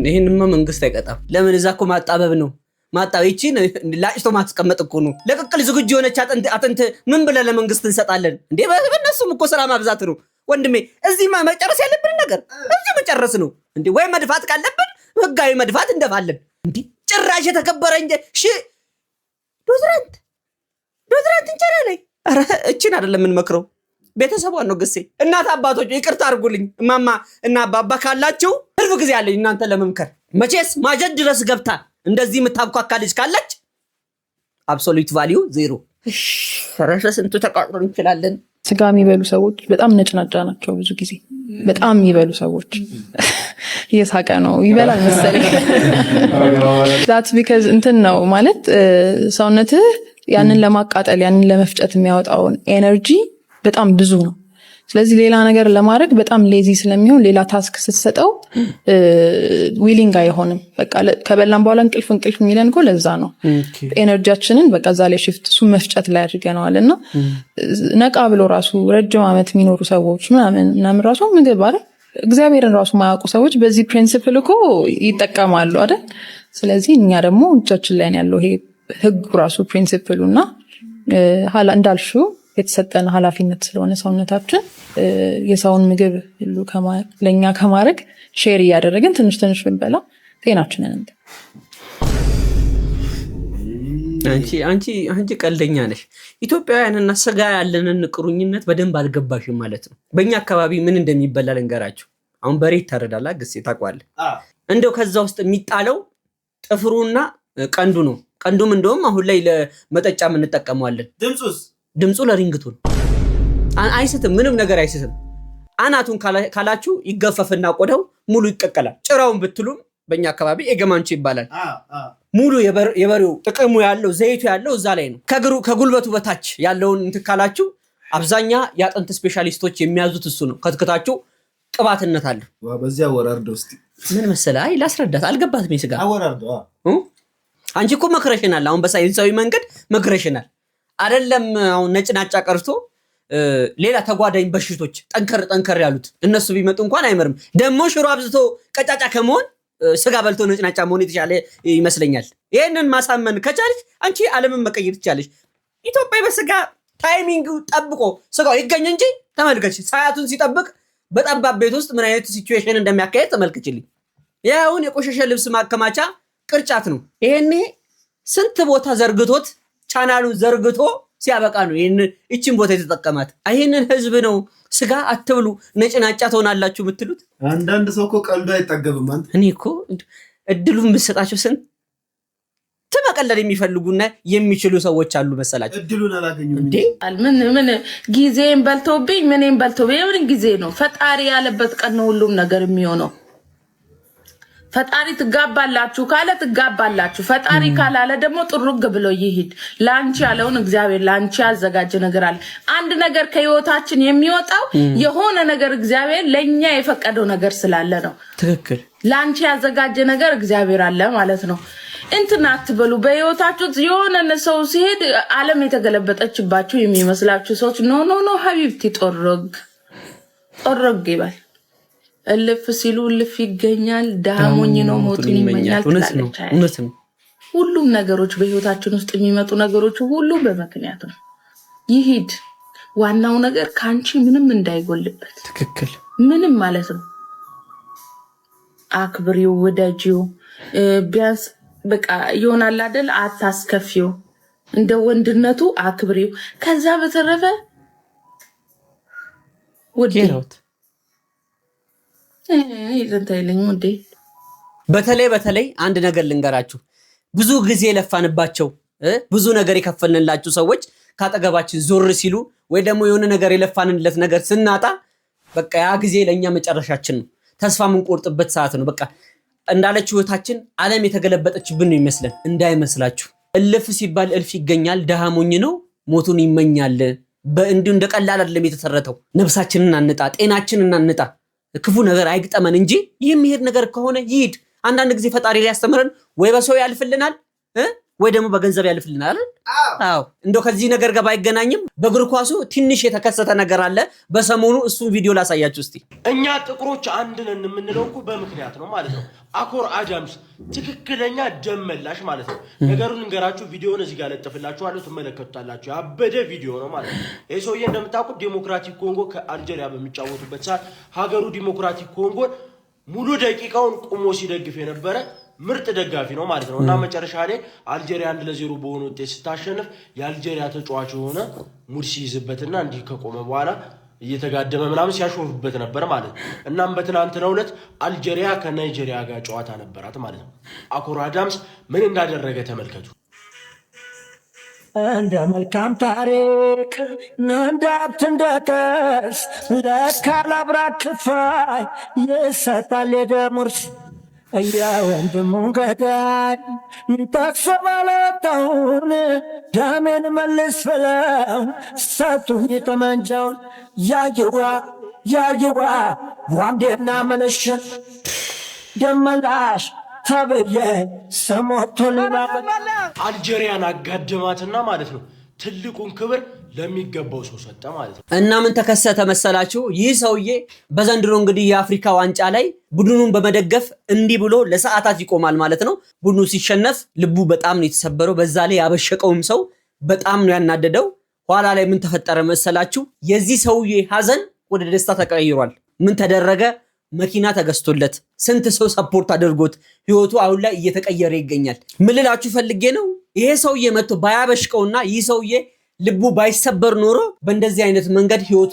ይሄንማ መንግስት አይቀጣም ለምን እዛኮ ማጣበብ ነው ማጣዊቺን ላጭቶ ማስቀመጥ እኮ ነው ለቅቅል ዝግጁ የሆነች አጥንት ምን ብለ ለመንግስት እንሰጣለን እንዴ በእነሱም እኮ ስራ ማብዛት ነው ወንድሜ እዚህ መጨረስ ያለብን ነገር እዚህ መጨረስ ነው እንዴ ወይ መድፋት ካለብን ህጋዊ መድፋት እንደፋለን እንዴ ጭራሽ የተከበረ እንጂ ዶዝራንት እንጀራ ላይ አረ እቺን አይደለም ምን መክረው ቤተሰቧን ነው ግሴ እናት አባቶች ይቅርታ አድርጉልኝ ማማ እና አባባ ካላችሁ ህርብ ጊዜ ያለኝ እናንተ ለመምከር መቼስ ማጀት ድረስ ገብታ እንደዚህ የምታብኳካ ልጅ ካለች አብሶሉት ቫልዩ 0 ፈረሰ ስንቱ ተቃጥሮ እንችላለን ስጋ የሚበሉ ሰዎች በጣም ነጭናጫ ናቸው ብዙ ጊዜ በጣም የሚበሉ ሰዎች እየሳቀ ነው ይበላል መሰለኝ that's because እንትን ነው ማለት ሰውነትህ ያንን ለማቃጠል ያንን ለመፍጨት የሚያወጣውን ኤነርጂ በጣም ብዙ ነው ስለዚህ ሌላ ነገር ለማድረግ በጣም ሌዚ ስለሚሆን ሌላ ታስክ ስትሰጠው ዊሊንግ አይሆንም በቃ ከበላን በኋላ እንቅልፍ የሚለን እኮ ለዛ ነው ኤነርጂያችንን በቃ ዛ ላይ ሽፍት እሱ መፍጨት ላይ አድርገናልና ነቃ ብሎ ራሱ ረጅም ዓመት የሚኖሩ ሰዎች ምናምን ራሱ ምግብ አይደል እግዚአብሔርን ራሱ ማያውቁ ሰዎች በዚህ ፕሪንሲፕል እኮ ይጠቀማሉ አይደል ስለዚህ እኛ ደግሞ እጃችን ላይ ያለው ይሄ ህግ ራሱ ፕሪንሲፕሉና hala እንዳልሽው የተሰጠን ኃላፊነት ስለሆነ ሰውነታችን የሰውን ምግብ ሁሉ ለኛ ከማድረግ ሼር ያደረግን ትንሽ ብንበላ ጤናችንን እንደ አንቺ ቀልደኛ ነሽ ኢትዮጵያውያንና ስጋ ያለንን ቁርኝነት በደንብ አልገባሽም ማለት ነው በእኛ አካባቢ ምን እንደሚበላ ልንገራችሁ አሁን በሬ ይታረዳል ግሴ ታቋል እንደው ከዛ ውስጥ የሚጣለው ጥፍሩና ቀንዱ ነው ቀንዱም እንደውም አሁን ላይ ለመጠጫ ምን እንጠቀመዋለን ድምጹ ለሪንግቱን አይስትም ምንም ነገር አይስትም አናቱን ካላችሁ ይገፈፍና ቆዳው ሙሉ ይቀቀላል ጭራውን ብትሉም በእኛ አካባቢ ኤገማንቺ ይባላል ሙሉ የበሬው ጥቅሙ ያለው ዘይቱ ያለው እዛ ላይ ነው ከጉልበቱ በታች ያለውን እንትካላችሁ አብዛኛ ያጥንት ስፔሻሊስቶች የሚያዙት እሱ ነው ከትከታችሁ ቅባትነት አለ በዚያ ወራርዶ እስቲ ምን መሰለ አይ ላስረዳት አልገባትም ይስጋ አወራርዶ አንቺ እኮ መክረሽናል አሁን በሳይንሳዊ መንገድ መክረሽናል አይደለም አሁን ነጭናጫ ቀርቶ ሌላ ተጓዳኝ በሽቶች ጠንከር ያሉት እነሱ ቢመጡ እንኳን አይመርም ደሞ ሽሮ አብዝቶ ቀጫጫ ከመሆን ስጋ በልቶ ነጭናጫ መሆን የተሻለ ይመስለኛል ይሄንን ማሳመን ከቻለሽ አንቺ ዓለምን መቀየር ትቻለሽ ኢትዮጵያ በስጋ ታይሚንግ ጠብቆ ስጋው ይገኝ እንጂ ተመልከች ሰዓቱን ሲጠብቅ በጠባብ ቤት ውስጥ ምን አይነት ሲቹዌሽን እንደሚያካሄድ ተመልከችልኝ ያውን የቆሸሸ ልብስ ማከማቻ ቅርጫት ነው ይሄኔ ስንት ቦታ ዘርግቶት ቻናሉን ዘርግቶ ሲያበቃ ነው እቺን ቦታ የተጠቀማት ይሄንን ህዝብ ነው ስጋ አትብሉ ነጭናጫ ተሆናላችሁ የምትሉት አንዳንድ ሰው እኮ ቀልዱ አይጠገብም አንተ እኔ እኮ እድሉን ብሰጣቸው ስንት ተመቀለል የሚፈልጉና የሚችሉ ሰዎች አሉ መሰላችሁ እድሉን አላገኙም እንዴ ምን ጊዜን በልቶብኝ ምንም በልቶብኝ ምን ጊዜ ነው ፈጣሪ ያለበት ቀን ነው ሁሉም ነገር የሚሆነው ፈጣሪ ትጋባላችሁ ካለ ትጋባላችሁ ፈጣሪ ካላለ ደግሞ ጥሩግ ብሎ ይሄድ ላንቺ ያለውን እግዚአብሔር ላንቺ ያዘጋጀ ነገር አለ አንድ ነገር ከህይወታችን የሚወጣው የሆነ ነገር እግዚአብሔር ለኛ የፈቀደው ነገር ስላለ ነው ትክክል ላንቺ ያዘጋጀ ነገር እግዚአብሔር አለ ማለት ነው እንትና አትበሉ በህይወታችሁ የሆነ ሰው ሲሄድ ዓለም የተገለበጠችባችሁ የሚመስላችሁ ሰዎች ኖ ሀቢብቲ ጦርግ ይባል እልፍ ሲሉ እልፍ ይገኛል ዳሞኝ ነው ሞቱን ይመኛል እውነት ነው ሁሉም ነገሮች በህይወታችን ውስጥ የሚመጡ ነገሮች ሁሉ በምክንያት ነው። ይሂድ። ዋናው ነገር ካንቺ ምንም እንዳይጎልበት። ትክክል። ምንም ማለት ነው። አክብሪው፣ ወዳጂው፣ ቢያንስ በቃ ይሆናል አይደል? አታስከፊው። እንደ ወንድነቱ አክብሪው። ከዛ በተረፈ ወዴት ይዘንታይልኝ ወዴ በተለይ አንድ ነገር ልንገራችሁ። ብዙ ጊዜ ለፋንባቸው ብዙ ነገር የከፈልንላችሁ ሰዎች ካጠገባችን ዞር ሲሉ ወይ ደግሞ የሆነ ነገር የለፋንለት ነገር ስናጣ በቃ ያ ጊዜ ለኛ መጨረሻችን ነው። ተስፋ የምንቆርጥበት ሰዓት ነው። በቃ እንዳለች ህይወታችን ዓለም የተገለበጠችብን ነው ይመስለን። እንዳይመስላችሁ። እልፍ ሲባል እልፍ ይገኛል። ደሃ ሞኝ ነው ሞቱን ይመኛል። በእንዲሁ እንደቀላል አይደለም የተሰረተው። ነፍሳችንን አንጣ፣ ጤናችንን አንጣ፣ ክፉ ነገር አይግጠመን እንጂ የሚሄድ ነገር ከሆነ ይሂድ። አንዳንድ ጊዜ ፈጣሪ ሊያስተምረን ወይ በሰው ያልፍልናል ወይ ደግሞ በገንዘብ ያልፍልናል። አዎ እንደው ከዚህ ነገር ጋር ባይገናኝም በእግር ኳሱ ትንሽ የተከሰተ ነገር አለ። በሰሞኑ እሱን ቪዲዮ ላሳያችሁ እስቲ። እኛ ጥቁሮች አንድ ነን የምንለው እኮ በምክንያት ነው ማለት ነው። አኮር አዳምስ ትክክለኛ ደም መላሽ ማለት ነው። ነገሩን እንገራችሁ። ቪዲዮውን እዚህ ጋር ለጥፍላችኋለሁ፣ ትመለከቱታላችሁ። ያበደ ቪዲዮ ነው ማለት ነው። ይሄ ሰውዬ እንደምታውቁት ዲሞክራቲክ ኮንጎ ከአልጄሪያ በሚጫወቱበት ሰዓት ሀገሩ ዲሞክራቲክ ኮንጎን ሙሉ ደቂቃውን ቁሞ ሲደግፍ የነበረ ምርጥ ደጋፊ ነው ማለት ነው። እና መጨረሻ ላይ አልጄሪያ 1-0 በሆነ ውጤት ስታሸንፍ የአልጄሪያ ተጫዋች የሆነ ሙድ ሲይዝበትና እንዲህ ከቆመ በኋላ እየተጋደመ ምናምን ሲያሾፍበት ነበር ማለት ነው። እናም በትናንትናው ዕለት አልጄሪያ ከናይጄሪያ ጋር ጨዋታ ነበራት ማለት ነው። አኮር አዳምስ ምን እንዳደረገ ተመልከቱ። እንደ መልካም ታሪክ እንዳት እንደቀስ ለካ ላብራት ክፋይ ይሰጣል የደም ውርስ ወንድሙን ገዳይ ተሰባለታውን ደሜን መልስ ብለው ሰጡኝ ጠመንጃውን። ያየዋ ዋንዴና መነሸን ደመላሽ ተብዬ ሰሞቱን አልጄሪያን አጋደማትና ማለት ነው ትልቁን ክብር ለሚገባው ሰው ሰጠ ማለት ነው። እና ምን ተከሰተ መሰላችሁ? ይህ ሰውዬ በዘንድሮ እንግዲህ የአፍሪካ ዋንጫ ላይ ቡድኑን በመደገፍ እንዲህ ብሎ ለሰዓታት ይቆማል ማለት ነው። ቡድኑ ሲሸነፍ ልቡ በጣም ነው የተሰበረው። በዛ ላይ ያበሸቀውም ሰው በጣም ነው ያናደደው። ኋላ ላይ ምን ተፈጠረ መሰላችሁ? የዚህ ሰውዬ ሀዘን ወደ ደስታ ተቀይሯል። ምን ተደረገ? መኪና ተገዝቶለት ስንት ሰው ሰፖርት አድርጎት ህይወቱ አሁን ላይ እየተቀየረ ይገኛል። ምን ልላችሁ ፈልጌ ነው፣ ይሄ ሰውዬ መጥቶ ባያበሽቀውና ይህ ሰውዬ ልቡ ባይሰበር ኖሮ በእንደዚህ አይነት መንገድ ህይወቱ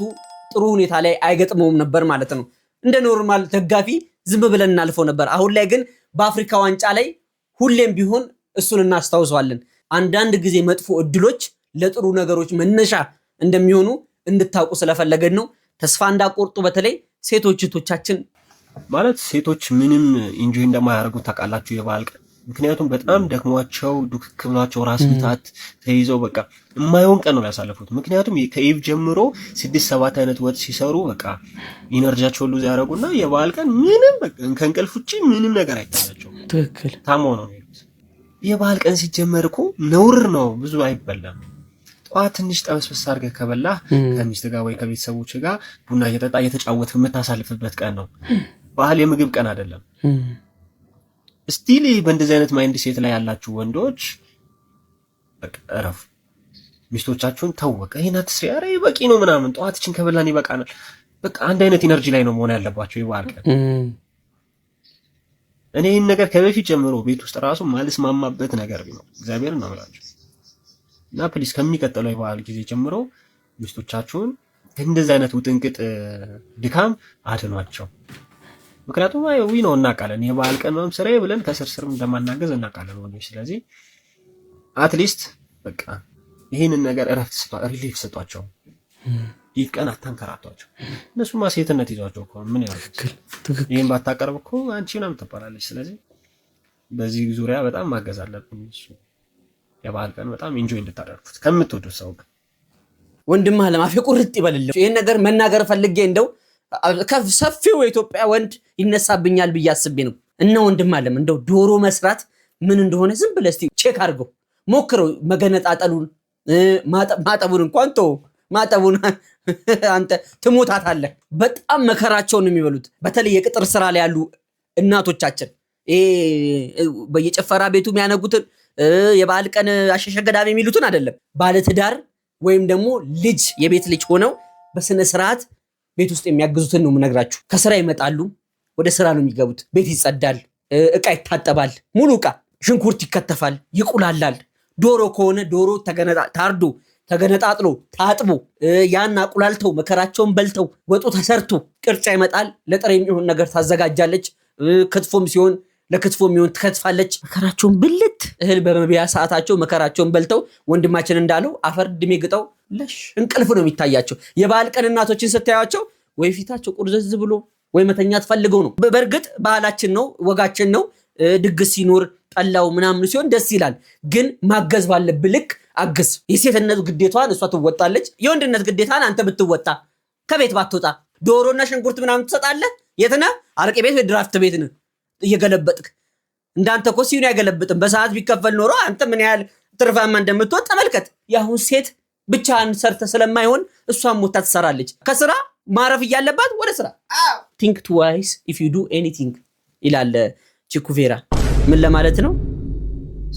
ጥሩ ሁኔታ ላይ አይገጥመውም ነበር ማለት ነው። እንደ ኖርማል ደጋፊ ዝም ብለን እናልፈው ነበር። አሁን ላይ ግን በአፍሪካ ዋንጫ ላይ ሁሌም ቢሆን እሱን እናስታውሰዋለን። አንዳንድ ጊዜ መጥፎ እድሎች ለጥሩ ነገሮች መነሻ እንደሚሆኑ እንድታውቁ ስለፈለገን ነው። ተስፋ እንዳቆርጡ በተለይ ሴቶች እህቶቻችን ማለት ሴቶች ምንም ኢንጆይ እንደማያደርጉ ታውቃላችሁ የበዓል ቀን። ምክንያቱም በጣም ደክሟቸው ዱክክ ብሏቸው ራስ ምታት ተይዘው በቃ የማይሆን ቀን ነው ያሳለፉት። ምክንያቱም ከኢቭ ጀምሮ 6-7 አይነት ወጥ ሲሰሩ በቃ ኢነርጂያቸው ሁሉ ያደረጉና የበዓል ቀን ምንም በቃ ከእንቅልፍ ውጪ ምንም ነገር አይታያቸውም። ትክክል ታማው ነው የሚሉት። የበዓል ቀን ሲጀመር እኮ ነውር ነው፣ ብዙ አይበላም። ጠዋት ትንሽ ጠበስበስ አድርገህ ከበላህ ከሚስት ጋር ወይ ከቤተሰቦች ጋር ቡና እየጠጣ እየተጫወትክ የምታሳልፍበት ቀን ነው። በዓል የምግብ ቀን አይደለም። ስቲል በእንደዚህ አይነት ማይንድ ሴት ላይ ያላችሁ ወንዶች በቃ እረፉ። ሚስቶቻችሁን ተው፣ በቃ ይሄን አትስሪ፣ ኧረ በቂ ነው ምናምን፣ ጠዋትችን ከበላን ይበቃናል። በቃ አንድ አይነት ኢነርጂ ላይ ነው መሆን ያለባቸው የበዓል ቀን። እኔ ይህን ነገር ከበፊት ጀምሮ ቤት ውስጥ ራሱ ማልስማማበት ነገር ቢኖር እግዚአብሔርን ነው የምላችሁ። እና ፕሊስ ከሚቀጥለው የበዓል ጊዜ ጀምሮ ሚስቶቻችሁን እንደዚህ አይነት ውጥንቅጥ ድካም አድኗቸው። ምክንያቱም ዊ ነው እናውቃለን፣ የበዓል ቀን ነው ስራዬ ብለን ከስርስር እንደማናገዝ እናውቃለን ወንዶች። ስለዚህ አትሊስት በቃ ይህንን ነገር እረፍት ሪሊፍ ስጧቸው። ይህ ቀን አታንከራቷቸው። እነሱማ ሴትነት ይዟቸው እኮ ምን ያደርጉት? ይህን ባታቀርብ እኮ አንቺ ምናምን ትባላለች። ስለዚህ በዚህ ዙሪያ በጣም ማገዝ አለብን። እሱ የበዓል ቀን በጣም ኢንጆይ እንድታደርጉት ከምትወዱት ሰው ጋር። ወንድም አለማፊ ቁርጥ ይበልልኝ። ይሄን ነገር መናገር ፈልጌ እንደው ሰፊው የኢትዮጵያ ወንድ ይነሳብኛል ብዬ አስቤ ነው። እና ወንድም አለም እንደው ዶሮ መስራት ምን እንደሆነ ዝም ብለህ እስቲ ቼክ አድርገው ሞክረው። መገነጣጠሉን ማጠቡን እንኳን ተው፣ ማጠቡን አንተ ትሞታታለህ። በጣም መከራቸውን የሚበሉት በተለይ የቅጥር ስራ ላይ ያሉ እናቶቻችን በየጨፈራ ቤቱ የሚያነጉትን የበዓል ቀን አሸሸገዳም የሚሉትን አይደለም። ባለትዳር ወይም ደግሞ ልጅ የቤት ልጅ ሆነው በስነ ስርዓት ቤት ውስጥ የሚያግዙትን ነው የምነግራችሁ። ከስራ ይመጣሉ፣ ወደ ስራ ነው የሚገቡት። ቤት ይጸዳል፣ እቃ ይታጠባል፣ ሙሉ እቃ፣ ሽንኩርት ይከተፋል፣ ይቁላላል። ዶሮ ከሆነ ዶሮ ታርዶ ተገነጣጥሎ ታጥቦ ያን አቁላልተው መከራቸውን በልተው ወጡ ተሰርቶ ቅርጫ ይመጣል። ለጥሬ የሚሆን ነገር ታዘጋጃለች። ክትፎም ሲሆን ለክትፎ የሚሆን ትከትፋለች። መከራቸውን ብልት እህል በመብያ ሰዓታቸው መከራቸውን በልተው ወንድማችን እንዳለው አፈር ድሜ ግጠው ለሽ እንቅልፍ ነው የሚታያቸው። የበዓል ቀን እናቶችን ስታያቸው ወይ ፊታቸው ቁርዘዝ ብሎ ወይ መተኛት ፈልገው ነው። በእርግጥ ባህላችን ነው፣ ወጋችን ነው። ድግስ ሲኖር ጠላው ምናምን ሲሆን ደስ ይላል። ግን ማገዝ ባለብህ ልክ አግዝ። የሴትነት ግዴታዋን እሷ ትወጣለች። የወንድነት ግዴታን አንተ ብትወጣ ከቤት ባትወጣ ዶሮና ሽንኩርት ምናምን ትሰጣለህ። የት ነህ? አረቄ ቤት ወይ ድራፍት ቤት ነህ እየገለበጥክ። እንዳንተ እኮ ሲሆን አይገለብጥም። በሰዓት ቢከፈል ኖሮ አንተ ምን ያህል ትርፋማ እንደምትወጥ ተመልከት። የአሁን ሴት ብቻህን ሰርተ ስለማይሆን እሷን ሞታ ትሰራለች። ከስራ ማረፍ እያለባት ወደ ስራ። ቲንክ ትዋይስ ኢፍ ዩ ዱ ኤኒቲንግ ይላል ቺኩቬራ። ምን ለማለት ነው?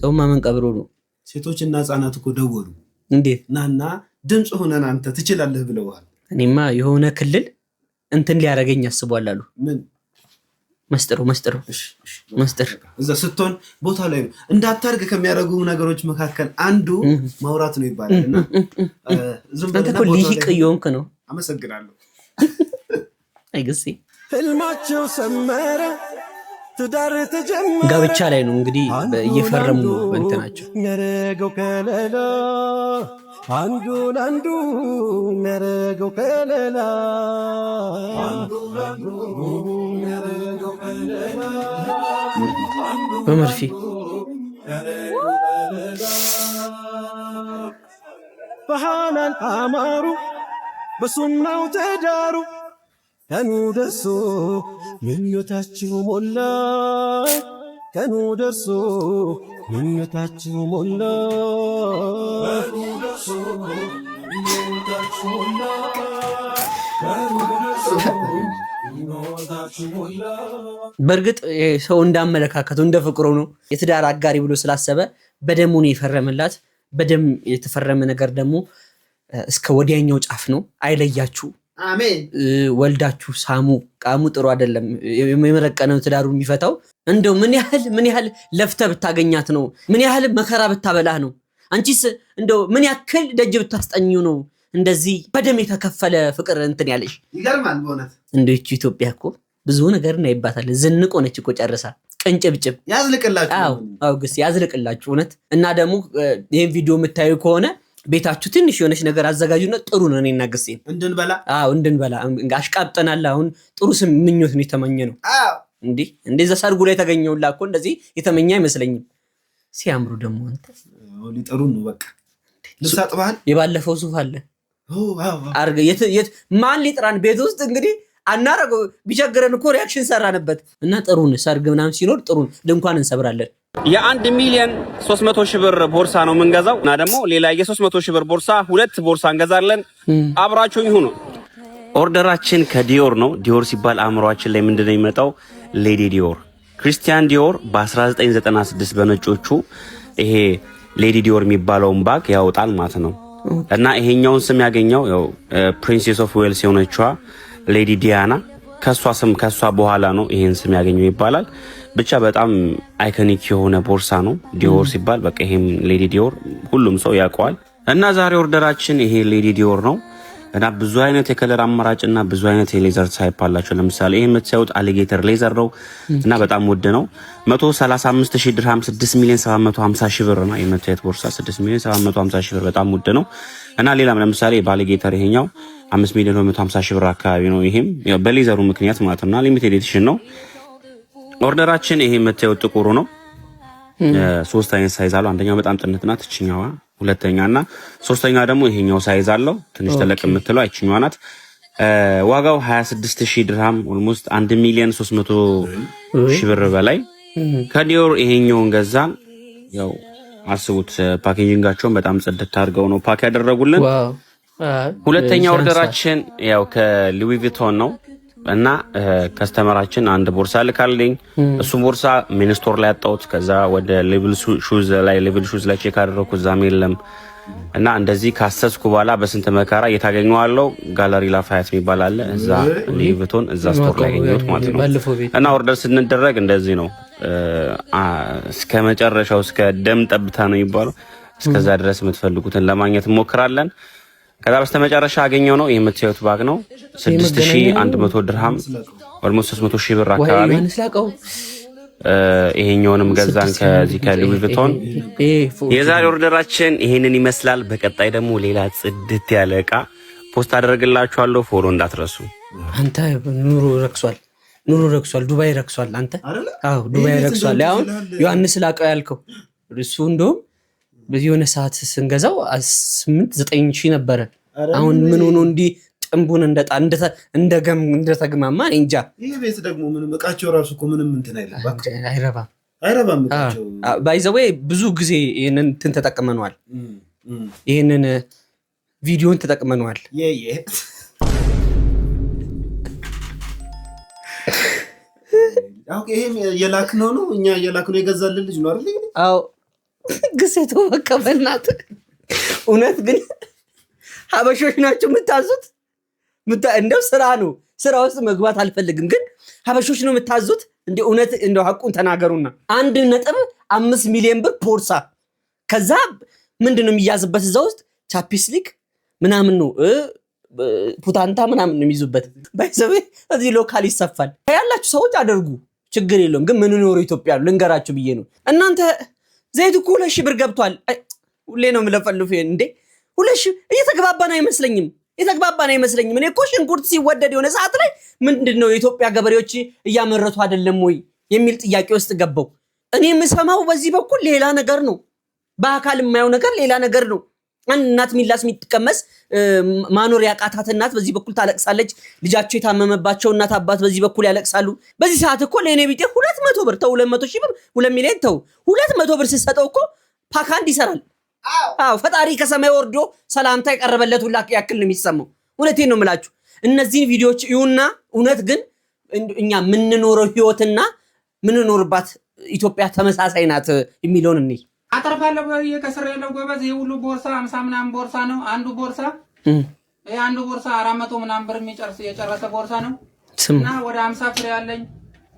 ሰው ማመን ቀብሮ ነው። ሴቶችና ህፃናት እኮ ደወሉ። እንዴት ናና ድምፅ ሆነን አንተ ትችላለህ ብለዋል። እኔማ የሆነ ክልል እንትን ሊያረገኝ ያስቧል አሉ። ምን መስጥሩ እዛ ስትሆን ቦታ ላይ ነው እንዳታርግ ከሚያደርጉ ነገሮች መካከል አንዱ ማውራት ነው ይባላልና አንተ እኮ ሊቅ እየሆንክ ነው። አመሰግናለሁ። አይገሲ ህልማቸው ሰመረ ትዳር ተጀመረ። ጋብቻ ላይ ነው እንግዲህ እየፈረሙ እንትናቸው ነረገው ከለላ አንዱ ለአንዱ ነረገው ከለላ በመርፌ በሐላል አማሩ በሱናው ተዳሩ ከኑ ደርሶ ምኞታችሁ ሞላ ከኑ ደርሶ ምኞታችሁ ሞላ በእርግጥ ሰው እንዳመለካከቱ እንደ ፍቅሩ ነው። የትዳር አጋሪ ብሎ ስላሰበ በደሙ ነው የፈረመላት። በደም የተፈረመ ነገር ደግሞ እስከ ወዲያኛው ጫፍ ነው። አይለያችሁ። አሜን። ወልዳችሁ ሳሙ። ቃሙ ጥሩ አይደለም። የመረቀነው ትዳሩ የሚፈታው እንደው ምን ያህል ለፍተህ ብታገኛት ነው? ምን ያህል መከራ ብታበላህ ነው? አንቺስ እንደው ምን ያክል ደጅ ብታስጠኙ ነው እንደዚህ በደም የተከፈለ ፍቅር እንትን ያለሽ? ይገርማል በእውነት። እንደው ኢትዮጵያ እኮ ብዙ ነገር እናይባታል። ዝንቆ ነች እኮ ጨርሳ። ቅንጭብጭብ ያዝልቅላችሁ። አዎ ግስ ያዝልቅላችሁ እውነት። እና ደግሞ ይሄን ቪዲዮ የምታዩ ከሆነ ቤታችሁ ትንሽ የሆነች ነገር አዘጋጁና ጥሩ ነው። እኔና ግስ እንድንበላ አሽቃብጠናል። አሁን ጥሩ ስም ምኞት ነው የተመኘ ነው። እንደዛ ሰርጉ ላይ ተገኘውላ እኮ እንደዚህ የተመኘ አይመስለኝም። ሲያምሩ ደግሞ አንተ ሊጠሩ ነው። በቃ ልብስ አጥባል። የባለፈው ሱፍ አለ አርገ ማን ሊጥራን ቤት ውስጥ እንግዲህ አናረገው። ቢቸግረን እኮ ሪያክሽን ሰራንበት እና ጥሩን ሰርግ ምናምን ሲኖር ጥሩን ድንኳን እንሰብራለን። የ1 ሚሊዮን 300 ሺህ ብር ቦርሳ ነው የምንገዛው እና ደግሞ ሌላ የ300 ሺህ ብር ቦርሳ 2 ቦርሳ እንገዛለን። አብራችሁኝ ሁኑ። ኦርደራችን ከዲዮር ነው። ዲዮር ሲባል አእምሯችን ላይ ምንድነው የሚመጣው? ሌዲ ዲዮር፣ ክሪስቲያን ዲዮር በ1996 በነጮቹ ይሄ ሌዲ ዲዮር የሚባለውን ባግ ያወጣል ማለት ነው። እና ይሄኛውን ስም ያገኘው ያው ፕሪንሴስ ኦፍ ዌልስ የሆነችዋ ሌዲ ዲያና ከሷ በኋላ ነው ይሄን ስም ያገኘው ይባላል። ብቻ በጣም አይኮኒክ የሆነ ቦርሳ ነው ዲዮር ሲባል። በቃ ይሄም ሌዲ ዲዮር ሁሉም ሰው ያውቀዋል። እና ዛሬ ኦርደራችን ይሄ ሌዲ ዲዮር ነው። እና ብዙ አይነት የከለር አማራጭና ብዙ አይነት የሌዘር ታይፕ አላቸው። ለምሳሌ ይሄ የምትሰውት አሊጌተር ሌዘር ነው እና በጣም ውድ ነው። 135,000 ድርሃም 6,750,000 ብር ነው የምትሰውት ቦርሳ 6,750,000 ብር በጣም ውድ ነው። እና ሌላም ለምሳሌ በአሊጌተር ይሄኛው 5,150,000 ብር አካባቢ ነው። ይሄም ያው በሌዘሩ ምክንያት ማለት ነው። ሊሚቴድ ኤዲሽን ነው። ኦርደራችን ይሄ የምትሰውት ጥቁሩ ነው። 3 አይነት ሳይዝ አለው። አንደኛው በጣም ጥንት ናት እችኛዋ፣ ሁለተኛና ሶስተኛ ደግሞ ይሄኛው ሳይዝ አለው። ትንሽ ተለቅ የምትለው አይችኛዋ ናት። ዋጋው 26,000 ድርሃም ኦልሞስት 1,300,000 ብር በላይ ከዲዮር ይሄኛውን ገዛን። ያው አስቡት፣ ፓኬጂንጋቸውን በጣም ጽድት አድርገው ነው ፓክ ያደረጉልን። ሁለተኛ ኦርደራችን ያው ከሉዊ ቪቶን ነው። እና ከስተመራችን አንድ ቦርሳ ልካልኝ እሱ ቦርሳ ሚኒስቶር ላይ አጣሁት። ከዛ ወደ ሌቭል ሹዝ ላይ ቼክ አደረኩ፣ እዛም የለም። እና እንደዚህ ካሰስኩ በኋላ በስንት መከራ እየታገኘዋለሁ። ጋለሪ ላፋያት የሚባል አለ እዛ ሊቭቶን እዛ ስቶር ላይ ያገኘሁት ማለት ነው። እና ኦርደር ስንደረግ እንደዚህ ነው እስከ መጨረሻው እስከ ደም ጠብታ ነው የሚባለው። እስከዛ ድረስ የምትፈልጉትን ለማግኘት እንሞክራለን። ከዛ በስተመጨረሻ አገኘው ነው የምትዩት ባግ ነው 6100 ድርሃም ኦልሞስት 300 ሺህ ብር አካባቢ። ይሄኛውንም ገዛን ከዚህ ከሉዊ ቪቶን። የዛሬ ኦርደራችን ይሄንን ይመስላል። በቀጣይ ደግሞ ሌላ ጽድት ያለ እቃ ፖስት አደረግላችኋለሁ። ፎሎ እንዳትረሱ። አንተ ኑሮ ረክሷል፣ ዱባይ ረክሷል። አንተ አዎ ዱባይ ረክሷል። አሁን ዮሐንስ ላቀው ያልከው እሱ እንደውም በየሆነ ሰዓት ስንገዛው 8-9 ሺህ ነበረ። አሁን ምን ሆኖ እንዲህ ጥንቡን እንደተግማማ እንጃ። ይሄ ቤት ደግሞ ምንም እቃቸው ራሱ እኮ ምንም እንትን አይረባም እቃቸው። ባይ ዘ ዌይ ብዙ ጊዜ ይሄንን እንትን ተጠቅመናል። ይሄንን ቪዲዮን ተጠቅመናል። አሁን ይሄም የላክነው ነው እኛ የላክነው የገዛልን ልጅ ነው አይደል? አዎ ግሴቶ በቃ በእናትህ እውነት ግን ሀበሾች ናቸው የምታዙት። እንደው ስራ ነው፣ ስራ ውስጥ መግባት አልፈልግም፣ ግን ሀበሾች ነው የምታዙት። እንደ እውነት እንደው ሐቁን ተናገሩና 1.5 ሚሊዮን ብር ቦርሳ፣ ከዛ ምንድነው የሚያዝበት እዛ ውስጥ ቻፒስሊክ ምናምን ነው ፑታንታ ምናምን ነው የሚይዙበት። ባይዘው እዚህ ሎካል ይሰፋል። ያላችሁ ሰዎች አደርጉ፣ ችግር የለውም። ግን ምን ነው ኢትዮጵያ ልንገራችሁ ብዬ ነው። እናንተ ዘይት እኮ 2,000 ብር ገብቷል። ሁሌ ነው የምለፈልፉ እንዴ 2,000 እየተግባባን አይመስለኝም። እኔ እኮ ሽንኩርት ሲወደድ የሆነ ሰዓት ላይ ምንድነው የኢትዮጵያ ገበሬዎች እያመረቱ አይደለም ወይ የሚል ጥያቄ ውስጥ ገባው። እኔ የምሰማው በዚህ በኩል ሌላ ነገር ነው፣ በአካል የማየው ነገር ሌላ ነገር ነው። አንድ እናት ሚላስ የሚጥቀመስ ማኖር ያቃታት እናት በዚህ በኩል ታለቅሳለች። ልጃቸው የታመመባቸው እናት አባት በዚህ በኩል ያለቅሳሉ። በዚህ ሰዓት እኮ ለኔ ቢጤ 200 ብር ተው 200 ሺህ ብር 2 ሚሊዮን ተው 200 ብር ሲሰጠው እኮ ፓካንድ ይሰራል። አዎ ፈጣሪ ከሰማይ ወርዶ ሰላምታ ያቀርበለት ሁላ ያክል ነው የሚሰማው። እውነቴን ነው የምላችሁ። እነዚህን ቪዲዮዎች ይሁንና እውነት ግን እኛ ምንኖረው ህይወትና ምንኖርባት ኢትዮጵያ ተመሳሳይ ናት የሚለውን እንይ። አተርፋለሁ ከስር ያለው ጎበዝ የሁሉ ቦርሳ 50 ምናምን ቦርሳ ነው። አንዱ ቦርሳ 400 ምናምን ብር የጨረሰ ቦርሳ ነው እና ወደ 50 ፍሬ ያለኝ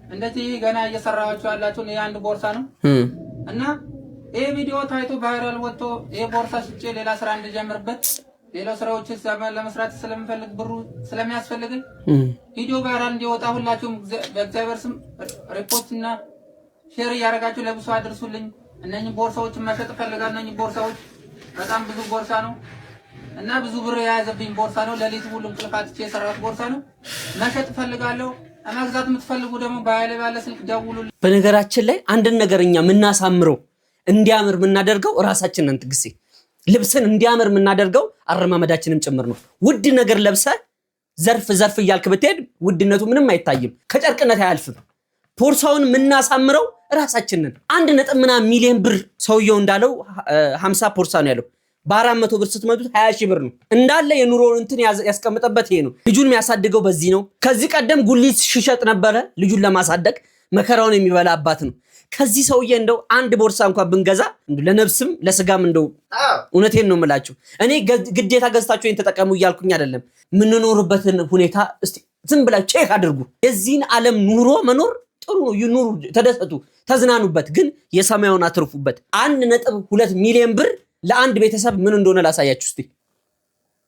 እንደዚህ ገና እየሰራኋቸው ያላችሁ አንድ ቦርሳ ነው እና ይሄ ቪዲዮ ታይቶ ቫይራል ወጥቶ ይሄ ቦርሳ ሽጬ ሌላ ስራ እንድጀምርበት ሌላ ስራዎች ለመስራት ስለምፈልግ ብሩ ስለሚያስፈልገኝ ቪዲዮ ቫይራል እንዲወጣ ሁላችሁም በእግዚአብሔር ስም ሪፖርት እና ሼር እያደረጋችሁ ለብዙ አድርሱልኝ። እነኚህ ቦርሳዎችን መሸጥ ፈልጋለሁ። እነኚህ ቦርሳዎች በጣም ብዙ ቦርሳ ነው እና ብዙ ብር የያዘብኝ ቦርሳ ነው። ለሊት ሁሉ እንቅልፍ አጥቼ የሰራሁት ቦርሳ ነው። መሸጥ ፈልጋለሁ። መግዛት የምትፈልጉ ደግሞ ባለ ስልክ ደውሉልኝ። በነገራችን ላይ አንድን ነገር እኛ የምናሳምረው እንዲያምር የምናደርገው ራሳችንን ትግስቴ ልብስን እንዲያምር የምናደርገው አረማመዳችንም ጭምር ነው። ውድ ነገር ለብሰ ዘርፍ እያልክ ብትሄድ ውድነቱ ምንም አይታይም፣ ከጨርቅነት አያልፍም። ቦርሳውን የምናሳምረው ራሳችንን 1.5 ሚሊዮን ብር ሰውየው እንዳለው 50 ቦርሳ ነው ያለው። በ400 ብር ስትመጡት 20 ሺህ ብር ነው እንዳለ የኑሮ እንትን ያስቀምጠበት ይሄ ነው። ልጁን የሚያሳድገው በዚህ ነው። ከዚህ ቀደም ጉሊት ሽሸጥ ነበረ ልጁን ለማሳደግ መከራውን የሚበላ አባት ነው። ከዚህ ሰውዬ እንደው አንድ ቦርሳ እንኳን ብንገዛ ለነፍስም ለስጋም እንደው እውነቴን ነው የምላችሁ። እኔ ግዴታ ገዝታችሁ ይሄን ተጠቀሙ እያልኩኝ አይደለም። ምንኖርበትን ሁኔታ እስቲ ዝም ብላችሁ ቼክ አድርጉ። የዚህን ዓለም ኑሮ መኖር ጥሩ ነው፣ ይኑሩ፣ ተደሰቱ፣ ተዝናኑበት፣ ግን የሰማዩን አትርፉበት። 1.2 ሚሊዮን ብር ለአንድ ቤተሰብ ምን እንደሆነ ላሳያችሁ እስቲ።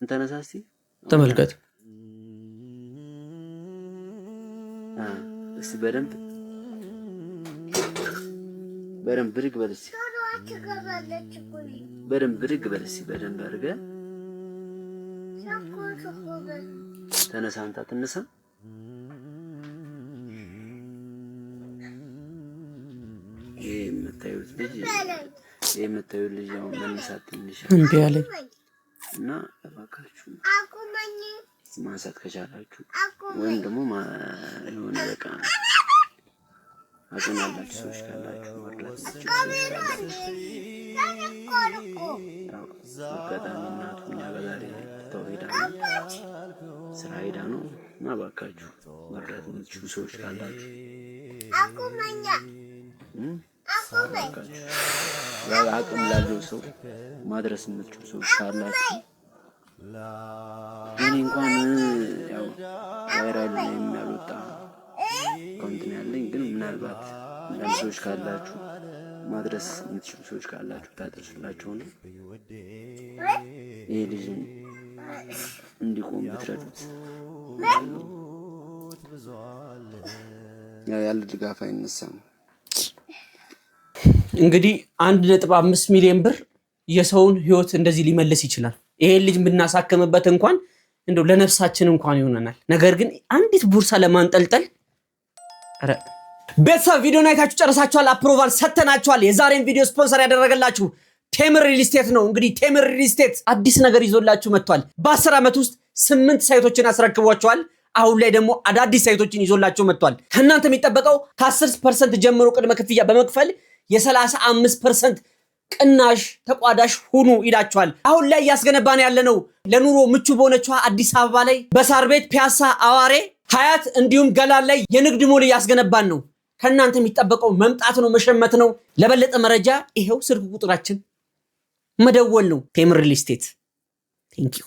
እንተነሳስቲ ተመልከቱ እስቲ በደንብ ብድግ በል እስቲ በደንብ ብድግ በል እስቲ በደንብ አድርገህ ተነሳ። አንተ አትነሳ። የምታዩት ልጅ ያው መነሳት ትንሽ እምቢ አለኝ እና እባካችሁ ማንሳት ከቻላችሁ ወይም ደግሞ የሆነ በቃ አቅም ያላችሁ ሰዎች ካላችሁ መርዳት አጋጣሚ እናቱ እኛ ጋር ዛሬ ስራ ሄዳ ነው እና እባካችሁ መርዳት የምትችሉ ሰዎች ካላችሁ አቅም ላለው ሰው ማድረስ የምትችሉ ሰዎች ካላችሁ እኔ እንኳን ያው ቫይራል ላይ የሚያልወጣ አካውንት ነው ያለኝ፣ ግን ምናልባት አንዳንድ ሰዎች ካላችሁ ማድረስ የምትችሉ ሰዎች ካላችሁ ታደርሱላቸው ነው። ይሄ ልጅ እንዲቆም ብትረዱት ያለ ድጋፍ አይነሳም። እንግዲህ 1.5 ሚሊዮን ብር የሰውን ህይወት እንደዚህ ሊመልስ ይችላል። ይሄን ልጅ ብናሳከምበት እንኳን እንደው ለነፍሳችን እንኳን ይሆነናል። ነገር ግን አንዲት ቦርሳ ለማንጠልጠል አረ ቤተሰብ ቪዲዮን አይታችሁ ጨርሳችኋል። አፕሮቫል ሰተናችኋል። የዛሬን ቪዲዮ ስፖንሰር ያደረገላችሁ ቴምር ሪል ስቴት ነው። እንግዲህ ቴምር ሪል ስቴት አዲስ ነገር ይዞላችሁ መጥቷል። በ10 ዓመት ውስጥ 8 ሳይቶችን አስረክቧቸዋል። አሁን ላይ ደግሞ አዳዲስ ሳይቶችን ይዞላችሁ መጥቷል። ከእናንተ የሚጠበቀው ከ10% ጀምሮ ቅድመ ክፍያ በመክፈል የ35% ቅናሽ ተቋዳሽ ሁኑ ይላችኋል። አሁን ላይ ያስገነባን ያለነው ለኑሮ ምቹ በሆነችው አዲስ አበባ ላይ በሳር ቤት፣ ፒያሳ፣ አዋሬ፣ ሀያት እንዲሁም ገላን ላይ የንግድ ሞል ያስገነባን ነው። ከእናንተ የሚጠበቀው መምጣት ነው፣ መሸመት ነው። ለበለጠ መረጃ ይሄው ስልክ ቁጥራችን መደወል ነው። ቴምር ሪል ስቴት ቴንክ ዩ